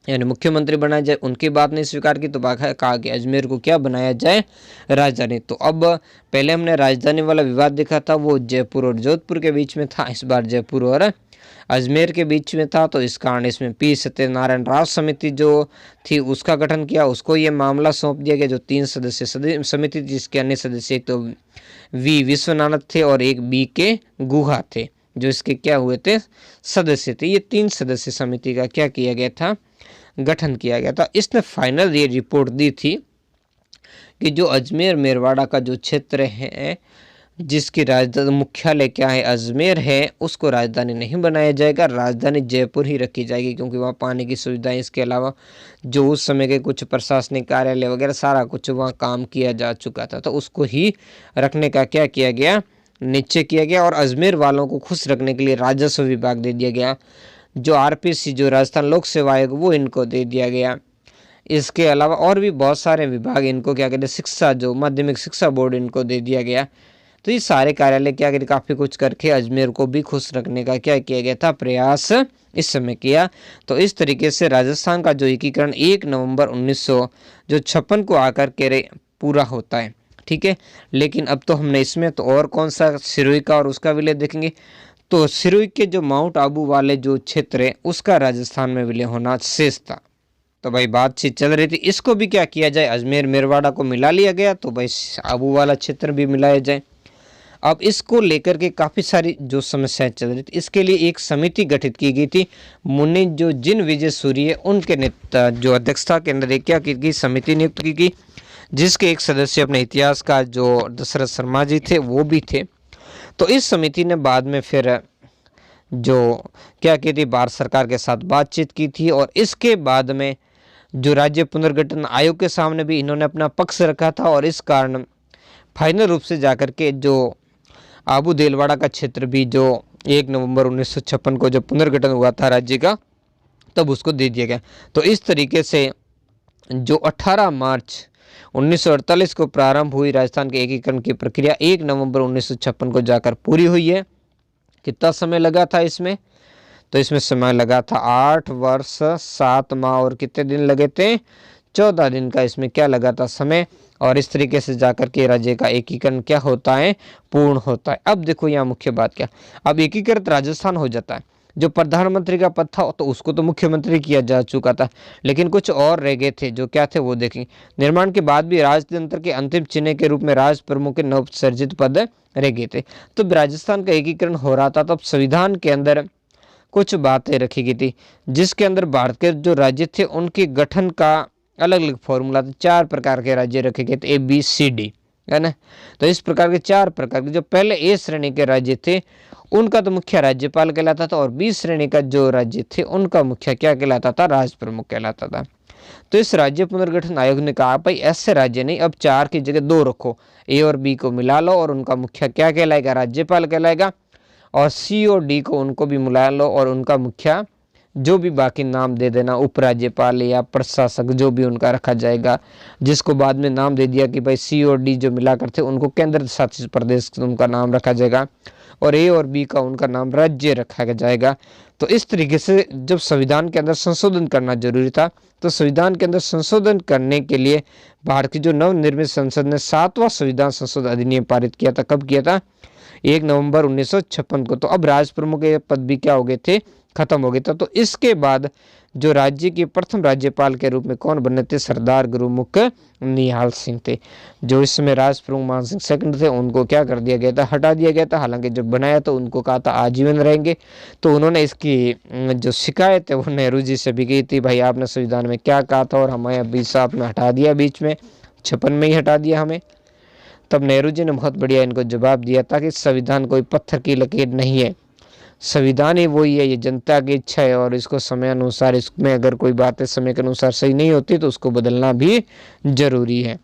यानी मुख्यमंत्री बनाया जाए, उनकी बात नहीं स्वीकार की तो कहा कि अजमेर को क्या बनाया जाए, राजधानी। तो अब पहले हमने राजधानी वाला विवाद देखा था वो जयपुर और जोधपुर के बीच में था, इस बार जयपुर और अजमेर के बीच में था। तो इस कारण इसमें पी सत्यनारायण राव समिति जो थी उसका गठन किया, उसको ये मामला सौंप दिया गया, जो 3 सदस्य समिति जिसके अन्य सदस्य एक तो वी विश्वनाथ थे और एक बी के गुहा थे जो इसके क्या हुए थे, सदस्य थे। ये 3 सदस्य समिति का क्या किया गया था, गठन किया गया था। इसने फाइनल ये रिपोर्ट दी थी कि जो अजमेर मेरवाड़ा का जो क्षेत्र है जिसकी राजधानी मुख्यालय क्या है अजमेर है, उसको राजधानी नहीं बनाया जाएगा, राजधानी जयपुर ही रखी जाएगी, क्योंकि वहाँ पानी की सुविधाएं, इसके अलावा जो उस समय के कुछ प्रशासनिक कार्यालय वगैरह सारा कुछ वहाँ काम किया जा चुका था, तो उसको ही रखने का क्या किया गया, निश्चय किया गया। और अजमेर वालों को खुश रखने के लिए राजस्व विभाग दे दिया गया, जो आरपीसी जो राजस्थान लोक सेवा आयोग वो इनको दे दिया गया। इसके अलावा और भी बहुत सारे विभाग इनको क्या कहते हैं, शिक्षा जो माध्यमिक शिक्षा बोर्ड इनको दे दिया गया। तो ये सारे कार्यालय क्या कहते काफ़ी कुछ करके अजमेर को भी खुश रखने का क्या किया गया था, प्रयास इस समय किया। तो इस तरीके से राजस्थान का जो एकीकरण 1 नवंबर 1956 को आकर के पूरा होता है, ठीक है। लेकिन अब तो हमने इसमें तो और कौन सा सिरोही का और उसका विलय देखेंगे। तो सिरोही के जो माउंट आबू वाले जो क्षेत्र है उसका राजस्थान में विलय होना शेष था। तो भाई बातचीत चल रही थी, इसको भी क्या किया जाए, अजमेर मेरवाड़ा को मिला लिया गया, तो भाई आबू वाला क्षेत्र भी मिलाया जाए। अब इसको लेकर के काफ़ी सारी जो समस्याएं चल रही थी, इसके लिए एक समिति गठित की गई थी। मुन्नी जो जिन विजय सूर्य उनके नेता जो अध्यक्षता के अंदर क्या की गई, समिति नियुक्त की गई, जिसके एक सदस्य अपने इतिहासकार जो दशरथ शर्मा जी थे वो भी थे। तो इस समिति ने बाद में फिर जो क्या की थी, भारत सरकार के साथ बातचीत की थी, और इसके बाद में जो राज्य पुनर्गठन आयोग के सामने भी इन्होंने अपना पक्ष रखा था। और इस कारण फाइनल रूप से जाकर के जो आबू देलवाड़ा का क्षेत्र भी जो 1 नवंबर 1956 को जब पुनर्गठन हुआ था राज्य का, तब उसको दे दिया गया। तो इस तरीके से जो 18 मार्च 1948 को प्रारंभ हुई राजस्थान के एकीकरण की प्रक्रिया 1 नवंबर 1956 को जाकर पूरी हुई है। कितना समय लगा था इसमें? तो इसमें समय लगा था 8 वर्ष 7 माह और कितने दिन लगे थे? 14 दिन का इसमें क्या लगा था समय। और इस तरीके से जाकर के राज्य का एकीकरण क्या होता है? पूर्ण होता है। अब देखो यहाँ मुख्य बात क्या, अब एकीकृत राजस्थान हो जाता है। जो प्रधानमंत्री का पद था तो उसको तो मुख्यमंत्री किया जा चुका था, लेकिन कुछ और रह गए थे, जो क्या थे वो देखेंगे। निर्माण के बाद भी राजतंत्र के अंतिम चिन्ह के रूप में राज प्रमुख के नव सर्जित पद रह गए थे। तो राजस्थान का एकीकरण हो रहा था, तब संविधान के अंदर कुछ बातें रखी गई थी, जिसके अंदर भारत के जो राज्य थे उनके गठन का अलग अलग फॉर्मूला था। 4 प्रकार के राज्य रखे गए थे, ABCD, है ना। तो इस प्रकार के 4 प्रकार के, जो पहले A श्रेणी के राज्य थे उनका तो मुखिया राज्यपाल कहलाता था, और B श्रेणी का जो राज्य थे उनका मुखिया क्या कहलाता था? राज प्रमुख कहलाता था। तो इस राज्य पुनर्गठन आयोग ने कहा भाई ऐसे राज्य नहीं, अब 4 की जगह 2 रखो, A और B को मिला लो और उनका मुखिया क्या कहलाएगा? राज्यपाल कहलाएगा। और C और D को उनको भी मिला लो और उनका मुखिया जो भी बाकी नाम दे देना, उपराज्यपाल या प्रशासक जो भी उनका रखा जाएगा, जिसको बाद में नाम दे दिया कि भाई C और D जो मिला करते उनको केंद्र शासित प्रदेश उनका नाम रखा जाएगा, और A और B का उनका नाम राज्य रखा जाएगा। तो इस तरीके से जब संविधान के अंदर संशोधन करना जरूरी था, तो संविधान के अंदर संशोधन करने के लिए भारत की जो नवनिर्मित संसद ने 7वां संविधान संशोधन अधिनियम पारित किया था। कब किया था? 1 नवंबर 1956 को। तो अब राज प्रमुख के पद भी क्या हो गए थे? खत्म हो गया था। तो इसके बाद जो राज्य के प्रथम राज्यपाल के रूप में कौन बने थे? सरदार गुरुमुख निहाल सिंह थे। जो इस समय राज प्रमुख मान सिंह सेकंड थे, उनको क्या कर दिया गया था? हटा दिया गया था। हालांकि जब बनाया तो उनको कहा था आजीवन रहेंगे। तो उन्होंने इसकी जो शिकायत है वो नेहरू जी से भी की थी, भाई आपने संविधान में क्या कहा था और हमें अभी साहब ने हटा दिया, बीच में 56 में ही हटा दिया हमें। तब नेहरू जी ने बहुत बढ़िया इनको जवाब दिया था कि संविधान कोई पत्थर की लकीर नहीं है, संविधान ही वही है, ये जनता की इच्छा है, और इसको समय अनुसार, इसमें अगर कोई बातें समय के अनुसार सही नहीं होती तो उसको बदलना भी जरूरी है।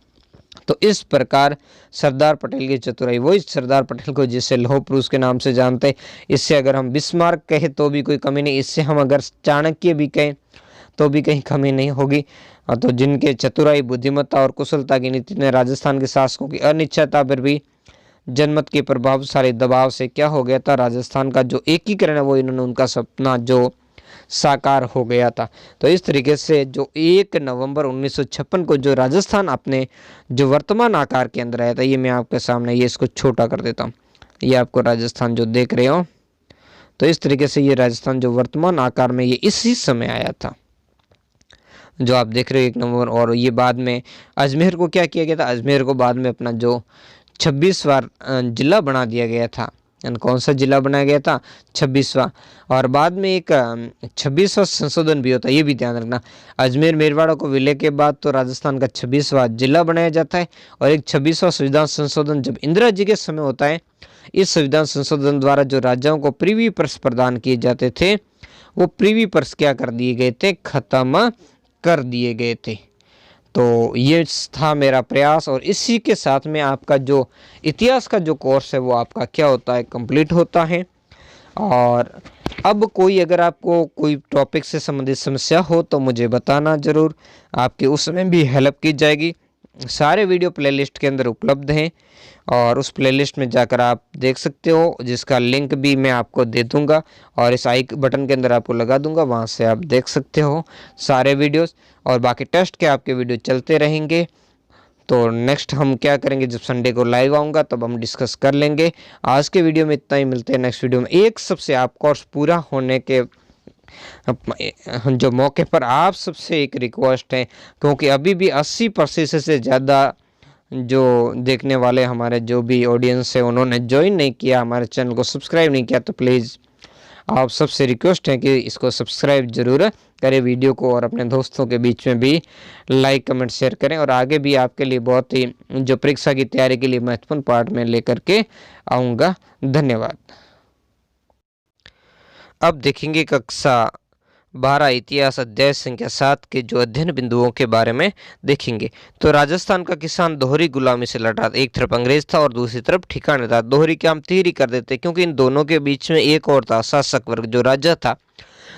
तो इस प्रकार सरदार पटेल की चतुराई, वही सरदार पटेल को जिसे लौह पुरुष के नाम से जानते, इससे अगर हम बिस्मार्क कहें तो भी कोई कमी नहीं, इससे हम अगर चाणक्य भी कहें तो भी कहीं कमी नहीं होगी। तो जिनके चतुराई, बुद्धिमत्ता और कुशलता की नीति ने राजस्थान के शासकों की अनिश्चितता पर भी जनमत के प्रभावशाली दबाव से क्या हो गया था? राजस्थान का जो एकीकरण है वो इन्होंने, उनका सपना जो साकार हो गया था। तो इस तरीके से जो 1 नवंबर 1956 को जो राजस्थान अपने जो वर्तमान आकार के अंदर आया था, ये मैं आपके सामने, ये इसको छोटा कर देता हूँ, ये आपको राजस्थान जो देख रहे हो, तो इस तरीके से ये राजस्थान जो वर्तमान आकार में ये इसी समय आया था जो आप देख रहे हो 1 नवंबर। और ये बाद में अजमेर को क्या किया गया था? अजमेर को बाद में अपना जो 26वां जिला बना दिया गया था। कौन सा जिला बनाया गया था? 26वां। और बाद में एक 26वां संशोधन भी होता है, ये भी ध्यान रखना। अजमेर मेरवाड़ा को विलय के बाद तो राजस्थान का 26वां जिला बनाया जाता है, और एक 26वां संविधान संशोधन जब इंदिरा जी के समय होता है। इस संविधान संशोधन द्वारा जो राज्यों को प्रीवी पर्स प्रदान किए जाते थे, वो प्रीवी पर्स क्या कर दिए गए थे? खत्म कर दिए गए थे। तो ये था मेरा प्रयास, और इसी के साथ में आपका जो इतिहास का जो कोर्स है वो आपका क्या होता है? कंप्लीट होता है। और अब कोई अगर आपको कोई टॉपिक से संबंधित समस्या हो तो मुझे बताना ज़रूर, आपकी उसमें भी हेल्प की जाएगी। सारे वीडियो प्लेलिस्ट के अंदर उपलब्ध हैं, और उस प्लेलिस्ट में जाकर आप देख सकते हो, जिसका लिंक भी मैं आपको दे दूंगा और इस आई बटन के अंदर आपको लगा दूंगा, वहां से आप देख सकते हो सारे वीडियोस। और बाकी टेस्ट के आपके वीडियो चलते रहेंगे। तो नेक्स्ट हम क्या करेंगे, जब संडे को लाइव आऊँगा तब हम डिस्कस कर लेंगे। आज के वीडियो में इतना ही, मिलते हैं नेक्स्ट वीडियो में। एक सबसे आप कोर्स पूरा होने के जो मौके पर आप सबसे एक रिक्वेस्ट है, क्योंकि अभी भी 80% से ज़्यादा जो देखने वाले हमारे जो भी ऑडियंस है उन्होंने ज्वाइन नहीं किया, हमारे चैनल को सब्सक्राइब नहीं किया, तो प्लीज़ आप सबसे रिक्वेस्ट है कि इसको सब्सक्राइब जरूर करें वीडियो को, और अपने दोस्तों के बीच में भी लाइक कमेंट शेयर करें। और आगे भी आपके लिए बहुत ही जो परीक्षा की तैयारी के लिए महत्वपूर्ण पार्ट में लेकर के आऊँगा। धन्यवाद। अब देखेंगे कक्षा 12 इतिहास अध्याय संख्या 7 के जो अध्ययन बिंदुओं के बारे में देखेंगे। तो राजस्थान का किसान दोहरी गुलामी से लड़ रहा था, एक तरफ अंग्रेज था और दूसरी तरफ ठिकाने था। दोहरी क्या हम तीर ही कर देते, क्योंकि इन दोनों के बीच में एक और था, शासक वर्ग जो राजा था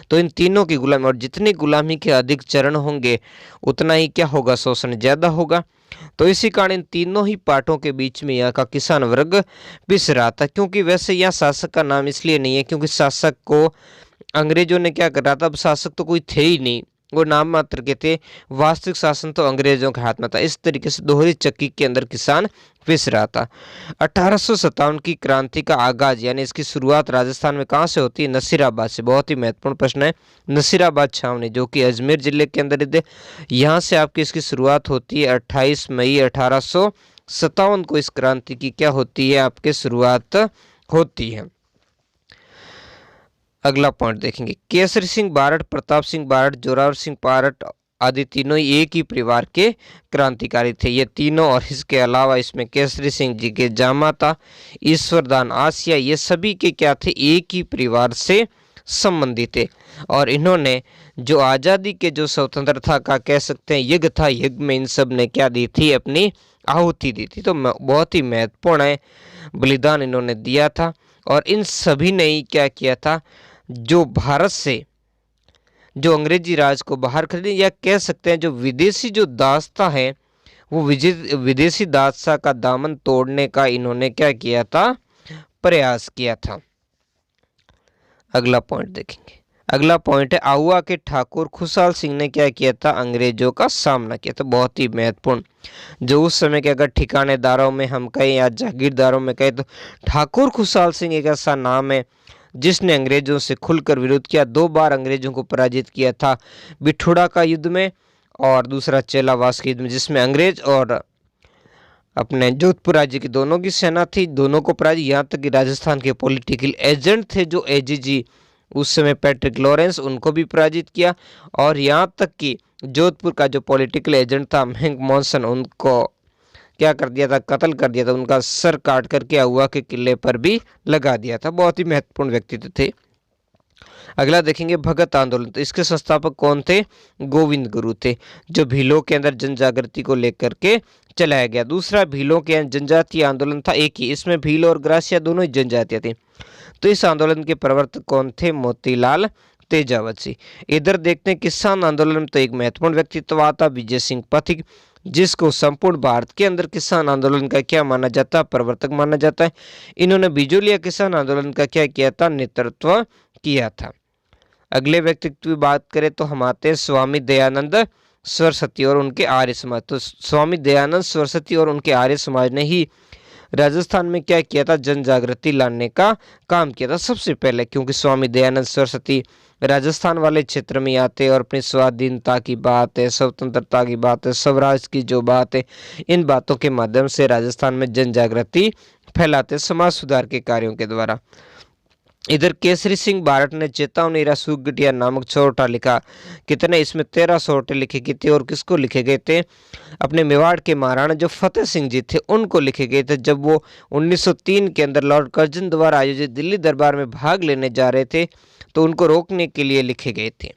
तो इन तीनों की गुलामी, और जितनी गुलामी के अधिक चरण होंगे उतना ही क्या होगा, शोषण ज्यादा होगा। तो इसी कारण इन तीनों ही पार्टों के बीच में यहाँ का किसान वर्ग पिस रहा था। क्योंकि वैसे यहाँ शासक का नाम इसलिए नहीं है क्योंकि शासक को अंग्रेजों ने क्या कर रहा था, अब शासक तो कोई थे ही नहीं, वो नाम मात्र के थे, वास्तविक शासन तो अंग्रेजों के हाथ में था। इस तरीके से दोहरी चक्की के अंदर किसान पिस रहा था। 1857 की क्रांति का आगाज यानी इसकी शुरुआत राजस्थान में कहाँ से होती है, नसीराबाद से। बहुत ही महत्वपूर्ण प्रश्न है। नसीराबाद छावनी जो कि अजमेर जिले के अंदर है, यहाँ से आपकी इसकी शुरुआत होती है। 28 मई 1857 को इस क्रांति की क्या होती है, आपके शुरुआत होती है। अगला पॉइंट देखेंगे, केसरी सिंह बारठ, प्रताप सिंह बारठ, जोरावर सिंह बारठ आदि तीनों एक ही परिवार के क्रांतिकारी थे। ये तीनों, और इसके अलावा इसमें केसरी सिंह जी के जामाता ईश्वरदान आसिया, ये सभी के क्या थे, एक ही परिवार से संबंधित थे। और इन्होंने जो आज़ादी के जो स्वतंत्रता का कह सकते हैं युग था, युग में इन सब ने क्या दी थी, अपनी आहुति दी थी। तो बहुत ही महत्वपूर्ण है, बलिदान इन्होंने दिया था। और इन सभी ने ही क्या किया था, जो भारत से जो अंग्रेजी राज को बाहर खरीदे, या कह सकते हैं जो विदेशी जो दासता है, वो विदेशी दासता का दामन तोड़ने का इन्होंने क्या किया था, प्रयास किया था। अगला पॉइंट देखेंगे, अगला पॉइंट है आहुआ के ठाकुर खुशहाल सिंह ने क्या किया था, अंग्रेजों का सामना किया था। बहुत ही महत्वपूर्ण, जो उस समय के अगर ठिकानेदारों में हम कहें या जागीरदारों में कहें तो ठाकुर खुशहाल सिंह एक ऐसा नाम है जिसने अंग्रेजों से खुलकर विरोध किया। 2 बार अंग्रेजों को पराजित किया था, बिठूड़ा का युद्ध में और दूसरा चेलावास के युद्ध में, जिसमें अंग्रेज और अपने जोधपुर राज्य की दोनों की सेना थी, दोनों को पराजित। यहाँ तक कि राजस्थान के पॉलिटिकल एजेंट थे जो एजीजी उस समय पैट्रिक लॉरेंस, उनको भी पराजित किया। और यहाँ तक कि जोधपुर का जो पॉलिटिकल एजेंट था मैंग मॉन्सन, उनको क्या कर दिया था, कत्ल कर दिया था, उनका सर काट करके आहुआ के किले पर भी लगा दिया था। बहुत ही महत्वपूर्ण व्यक्तित्व थे। अगला देखेंगे भगत आंदोलन, तो इसके संस्थापक कौन थे, गोविंद गुरु थे, जो भीलों के अंदर जन जागृति को लेकर के चलाया गया। दूसरा भीलों के जनजातीय आंदोलन था एक ही, इसमें भील और ग्रासिया दोनों ही जनजातियां थी। तो इस आंदोलन के प्रवर्तक कौन थे, मोतीलाल तेजावत। इधर देखते हैं किसान आंदोलन में तो एक महत्वपूर्ण व्यक्तित्व आता विजय सिंह पथिक, जिसको संपूर्ण भारत के अंदर किसान आंदोलन का क्या माना जाता है, प्रवर्तक माना जाता है। इन्होंने बिजोलिया किसान आंदोलन का क्या किया था, नेतृत्व किया था। अगले व्यक्तित्व की बात करें तो हम आते हैं स्वामी दयानंद सरस्वती और उनके आर्य समाज। तो स्वामी दयानंद सरस्वती और उनके आर्य समाज ने ही राजस्थान में क्या किया था, जन जागृति लाने का काम किया था सबसे पहले। क्योंकि स्वामी दयानंद सरस्वती राजस्थान वाले क्षेत्र में आते हैं और अपनी स्वाधीनता की बात है, स्वतंत्रता की बात है, स्वराज की जो बात है, इन बातों के माध्यम से राजस्थान में जन जागृति फैलाते समाज सुधार के कार्यों के द्वारा। इधर केसरी सिंह बारठ ने चेतावनी सुगटिया नामक छोटा लिखा। कितने, इसमें 13 छोटे लिखे गए थे। और किसको लिखे गए थे, अपने मेवाड़ के महाराणा जो फतेह सिंह जी थे उनको लिखे गए थे, जब वो 1903 के अंदर लॉर्ड कर्जन द्वारा आयोजित दिल्ली दरबार में भाग लेने जा रहे थे, तो उनको रोकने के लिए लिखे गए थे।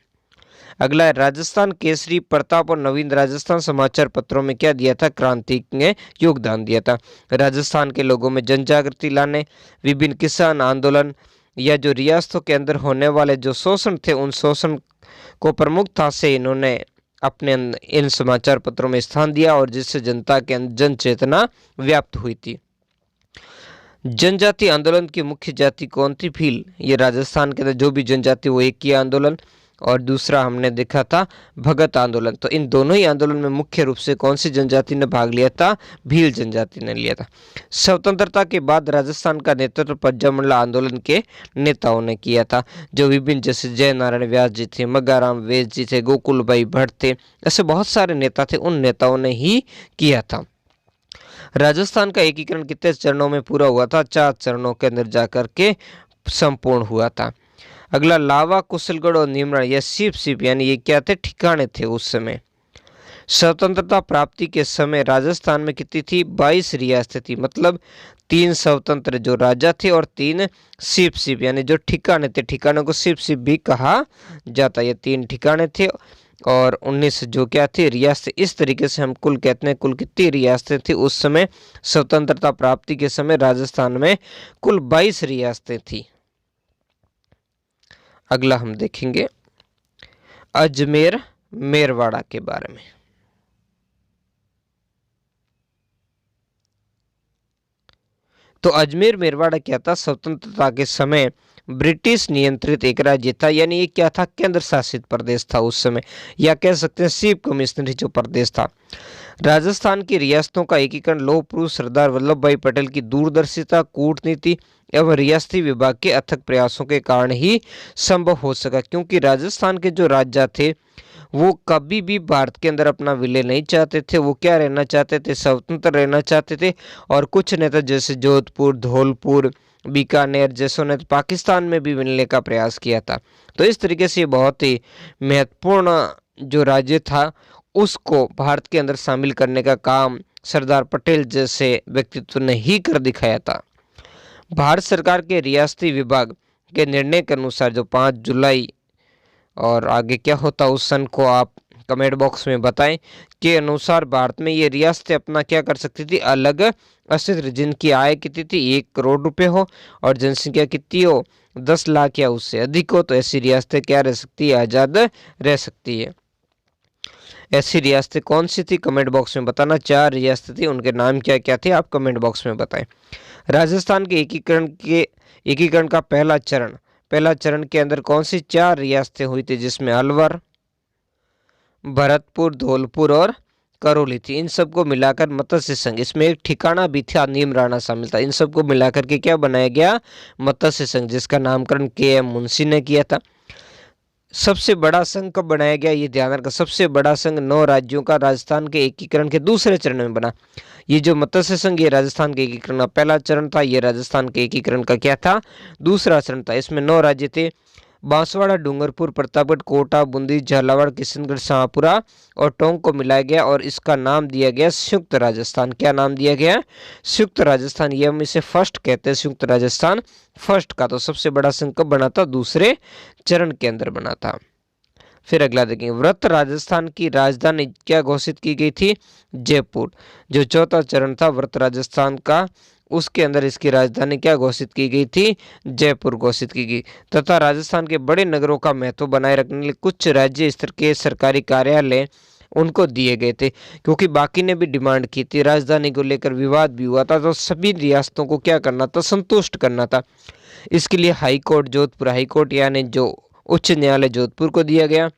अगला है राजस्थान केसरी, प्रताप और नवीन राजस्थान समाचार पत्रों में क्या दिया था, क्रांति में योगदान दिया था। राजस्थान के लोगों में जन जागृति लाने, विभिन्न किसान आंदोलन या जो रियासतों के अंदर होने वाले जो शोषण थे, उन शोषण को प्रमुखता से इन्होंने अपने इन समाचार पत्रों में स्थान दिया, और जिससे जनता के अंदर जन चेतना व्याप्त हुई थी। जनजाति आंदोलन की मुख्य जाति कौन थी, भील। ये राजस्थान के अंदर जो भी जनजाति वो एक ही आंदोलन, और दूसरा हमने देखा था भगत आंदोलन। तो इन दोनों ही आंदोलन में मुख्य रूप से कौन सी जनजाति ने भाग लिया था, भील जनजाति ने लिया था। स्वतंत्रता के बाद राजस्थान का नेतृत्व प्रजामंडल आंदोलन के नेताओं ने किया था, जो विभिन्न जैसे जय नारायण व्यास जी थे, मग्गाराम वेद जी थे, गोकुल भाई भट्ट थे, ऐसे बहुत सारे नेता थे, उन नेताओं ने ही किया था। राजस्थान का एकीकरण कितने चरणों में पूरा हुआ था, 4 चरणों के अंदर जाकर के संपूर्ण हुआ था। अगला लावा, कुशलगढ़ और निमरा, यह सिप यानी ये क्या थे, ठिकाने थे उस समय। स्वतंत्रता प्राप्ति के समय राजस्थान में कितनी थी, 22 रियासतें थी। मतलब 3 स्वतंत्र जो राजा थे और 3 सिप यानी जो ठिकाने थे, ठिकानों को सिप भी कहा जाता। ये 3 ठिकाने थे और 19 जो क्या थी, रियासतें। इस तरीके से हम कुल कहते हैं कुल कितनी रियासतें थी उस समय, स्वतंत्रता प्राप्ति के समय राजस्थान में कुल 22 रियासतें थी। अगला हम देखेंगे अजमेर मेरवाड़ा के बारे में। तो अजमेर मेरवाड़ा क्या था? स्वतंत्रता के समय ब्रिटिश नियंत्रित एक राज्य था, यानी ये क्या था? केंद्र शासित प्रदेश था उस समय, या कह सकते हैं चीफ कमिश्नरी जो प्रदेश था। राजस्थान की रियासतों का एकीकरण लौह पुरुष सरदार वल्लभ भाई पटेल की दूरदर्शिता, कूटनीति एवं रियासती विभाग के अथक प्रयासों के कारण ही संभव हो सका, क्योंकि राजस्थान के जो राजा थे वो कभी भी भारत के अंदर अपना विलय नहीं चाहते थे। वो क्या रहना चाहते थे? स्वतंत्र रहना चाहते थे। और कुछ नेता जैसे जोधपुर, धौलपुर, बीकानेर जैसों ने पाकिस्तान में भी मिलने का प्रयास किया था। तो इस तरीके से बहुत ही महत्वपूर्ण जो राज्य था उसको भारत के अंदर शामिल करने का काम सरदार पटेल जैसे व्यक्तित्व ने ही कर दिखाया था। भारत सरकार के रियासती विभाग के निर्णय के अनुसार जो 5 जुलाई और आगे क्या होता उस सन को आप कमेंट बॉक्स में बताएं के अनुसार भारत में ये रियासतें अपना क्या कर सकती थी? अलग अस्तित्व, जिनकी आय कितनी थी? 1 करोड़ रुपए हो और जनसंख्या कितनी हो? 10 लाख या उससे अधिक हो, तो ऐसी रियासतें क्या रह सकती है? आज़ाद रह सकती है। ऐसी रियासतें कौन सी थी? कमेंट बॉक्स में बताना। 4 रियासतें थी, उनके नाम क्या क्या थे आप कमेंट बॉक्स में बताएं। राजस्थान के एकीकरण का पहला चरण के अंदर कौन सी 4 रियासतें हुई थी? जिसमें अलवर, भरतपुर, धौलपुर और करौली थी। इन सबको मिलाकर मत्स्य संघ, इसमें एक ठिकाना भी था, नीम राणा शामिल था। इन सबको मिलाकर के क्या बनाया गया? मत्स्य संघ, जिसका नामकरण के.एम. मुंशी ने किया था। सबसे बड़ा संघ कब बनाया गया? ये ध्यान रखना, सबसे बड़ा संघ 9 राज्यों का राजस्थान के एकीकरण के दूसरे चरण में बना। ये जो मत्स्य संघ, ये राजस्थान के एकीकरण का पहला चरण था, ये राजस्थान के एकीकरण का क्या था? दूसरा चरण था। इसमें 9 राज्य थे, बांसवाड़ा, डूंगरपुर, प्रतापगढ़, कोटा, बूंदी, झालावाड़, किशनगढ़, शाहपुरा और टोंक को मिलाया गया और इसका नाम दिया गया संयुक्त राजस्थान। क्या नाम दिया गया? संयुक्त राजस्थान। ये हम इसे फर्स्ट कहते हैं, संयुक्त राजस्थान फर्स्ट का। तो सबसे बड़ा संघ कब बना था? दूसरे चरण के अंदर बना था। फिर अगला देखेंगे, वृत्त राजस्थान की राजधानी क्या घोषित की गई थी? जयपुर। जो चौथा चरण था वृत्त राजस्थान का, उसके अंदर इसकी राजधानी क्या घोषित की गई थी? जयपुर घोषित की गई। तथा राजस्थान के बड़े नगरों का महत्व बनाए रखने के लिए कुछ राज्य स्तर के सरकारी कार्यालय उनको दिए गए थे, क्योंकि बाकी ने भी डिमांड की थी, राजधानी को लेकर विवाद भी हुआ था, तो सभी रियासतों को क्या करना था? संतुष्ट करना था। इसके लिए high court Jodhpur, high court यानी जो उच्च न्यायालय जोधपुर को दिया गया,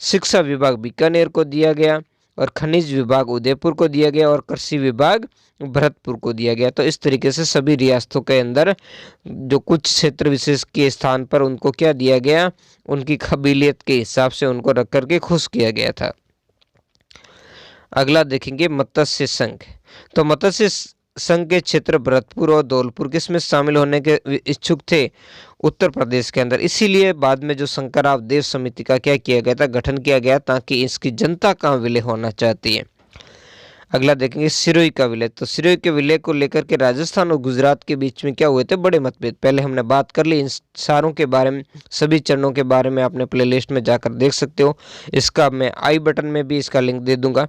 शिक्षा विभाग बीकानेर को दिया गया और खनिज विभाग उदयपुर को दिया गया और कृषि विभाग भरतपुर को दिया गया। तो इस तरीके से सभी रियासतों के अंदर जो कुछ क्षेत्र विशेष के स्थान पर उनको क्या दिया गया? उनकी काबिलियत के हिसाब से उनको रख करके खुश किया गया था। अगला देखेंगे मत्स्य संघ। तो मत्स्य संघ के क्षेत्र भरतपुर और धौलपुर किसमें शामिल होने के इच्छुक थे? उत्तर प्रदेश के अंदर। इसीलिए बाद में जो शंकरराव देव समिति का क्या किया गया था? गठन किया गया, ताकि इसकी जनता कहाँ विलय होना चाहती है। अगला देखेंगे सिरोही का विलय। तो सिरोही के विलय को लेकर के राजस्थान और गुजरात के बीच में क्या हुए थे? बड़े मतभेद। पहले हमने बात कर ली इन सारों के बारे में, सभी चरणों के बारे में आपने प्लेलिस्ट में जाकर देख सकते हो। इसका मैं आई बटन में भी इसका लिंक दे दूंगा।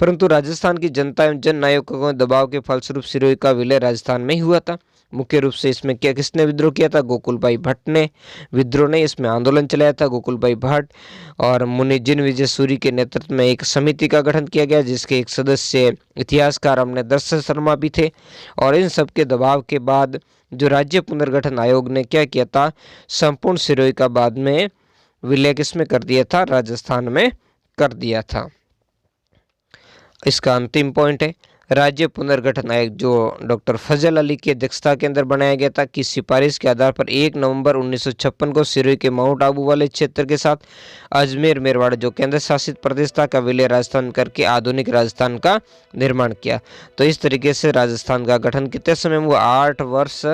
परंतु राजस्थान की जनता एवं जन नायकों के दबाव के फलस्वरूप सिरोही का विलय राजस्थान में ही हुआ था। मुख्य रूप से इसमें क्या किसने विद्रोह किया था? गोकुल भाई भट्ट ने विद्रोह ने इसमें आंदोलन चलाया था। गोकुल भाई भट्ट और मुनि जिन विजय सूरी के नेतृत्व में एक समिति का गठन किया गया, जिसके एक सदस्य इतिहासकार हमने दर्शन शर्मा भी थे। और इन सब के दबाव के बाद जो राज्य पुनर्गठन आयोग ने क्या किया था? संपूर्ण सिरोही का बाद में विलय किसमें कर दिया था? राजस्थान में कर दिया था। इसका अंतिम पॉइंट है राज्य पुनर्गठन आयोग, जो डॉक्टर फजल अली की अध्यक्षता के अंदर बनाया गया था, की सिफारिश के आधार पर 1 नवंबर 1956 को सिरोही के माउंट आबू वाले क्षेत्र के साथ अजमेर मेरवाड़ा जो केंद्र शासित प्रदेश था का विलय राजस्थान करके आधुनिक राजस्थान का निर्माण किया। तो इस तरीके से राजस्थान का गठन कितने समय में हुआ? 8 वर्ष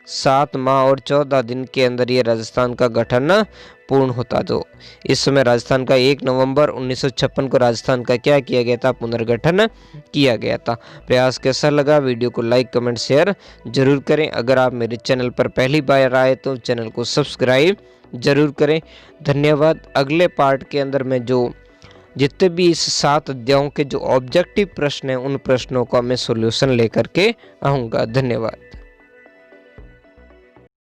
7 माह और 14 दिन के अंदर ये राजस्थान का गठन पूर्ण होता। तो इस समय राजस्थान का 1 नवंबर 1956 को राजस्थान का क्या किया गया था? पुनर्गठन किया गया था। प्रयास कैसा लगा? वीडियो को लाइक कमेंट शेयर जरूर करें। अगर आप मेरे चैनल पर पहली बार आए तो चैनल को सब्सक्राइब जरूर करें। धन्यवाद। अगले पार्ट के अंदर मैं जो जितने भी इस 7 अध्यायों के जो ऑब्जेक्टिव प्रश्न हैं उन प्रश्नों का मैं सॉल्यूशन लेकर के आऊँगा। धन्यवाद।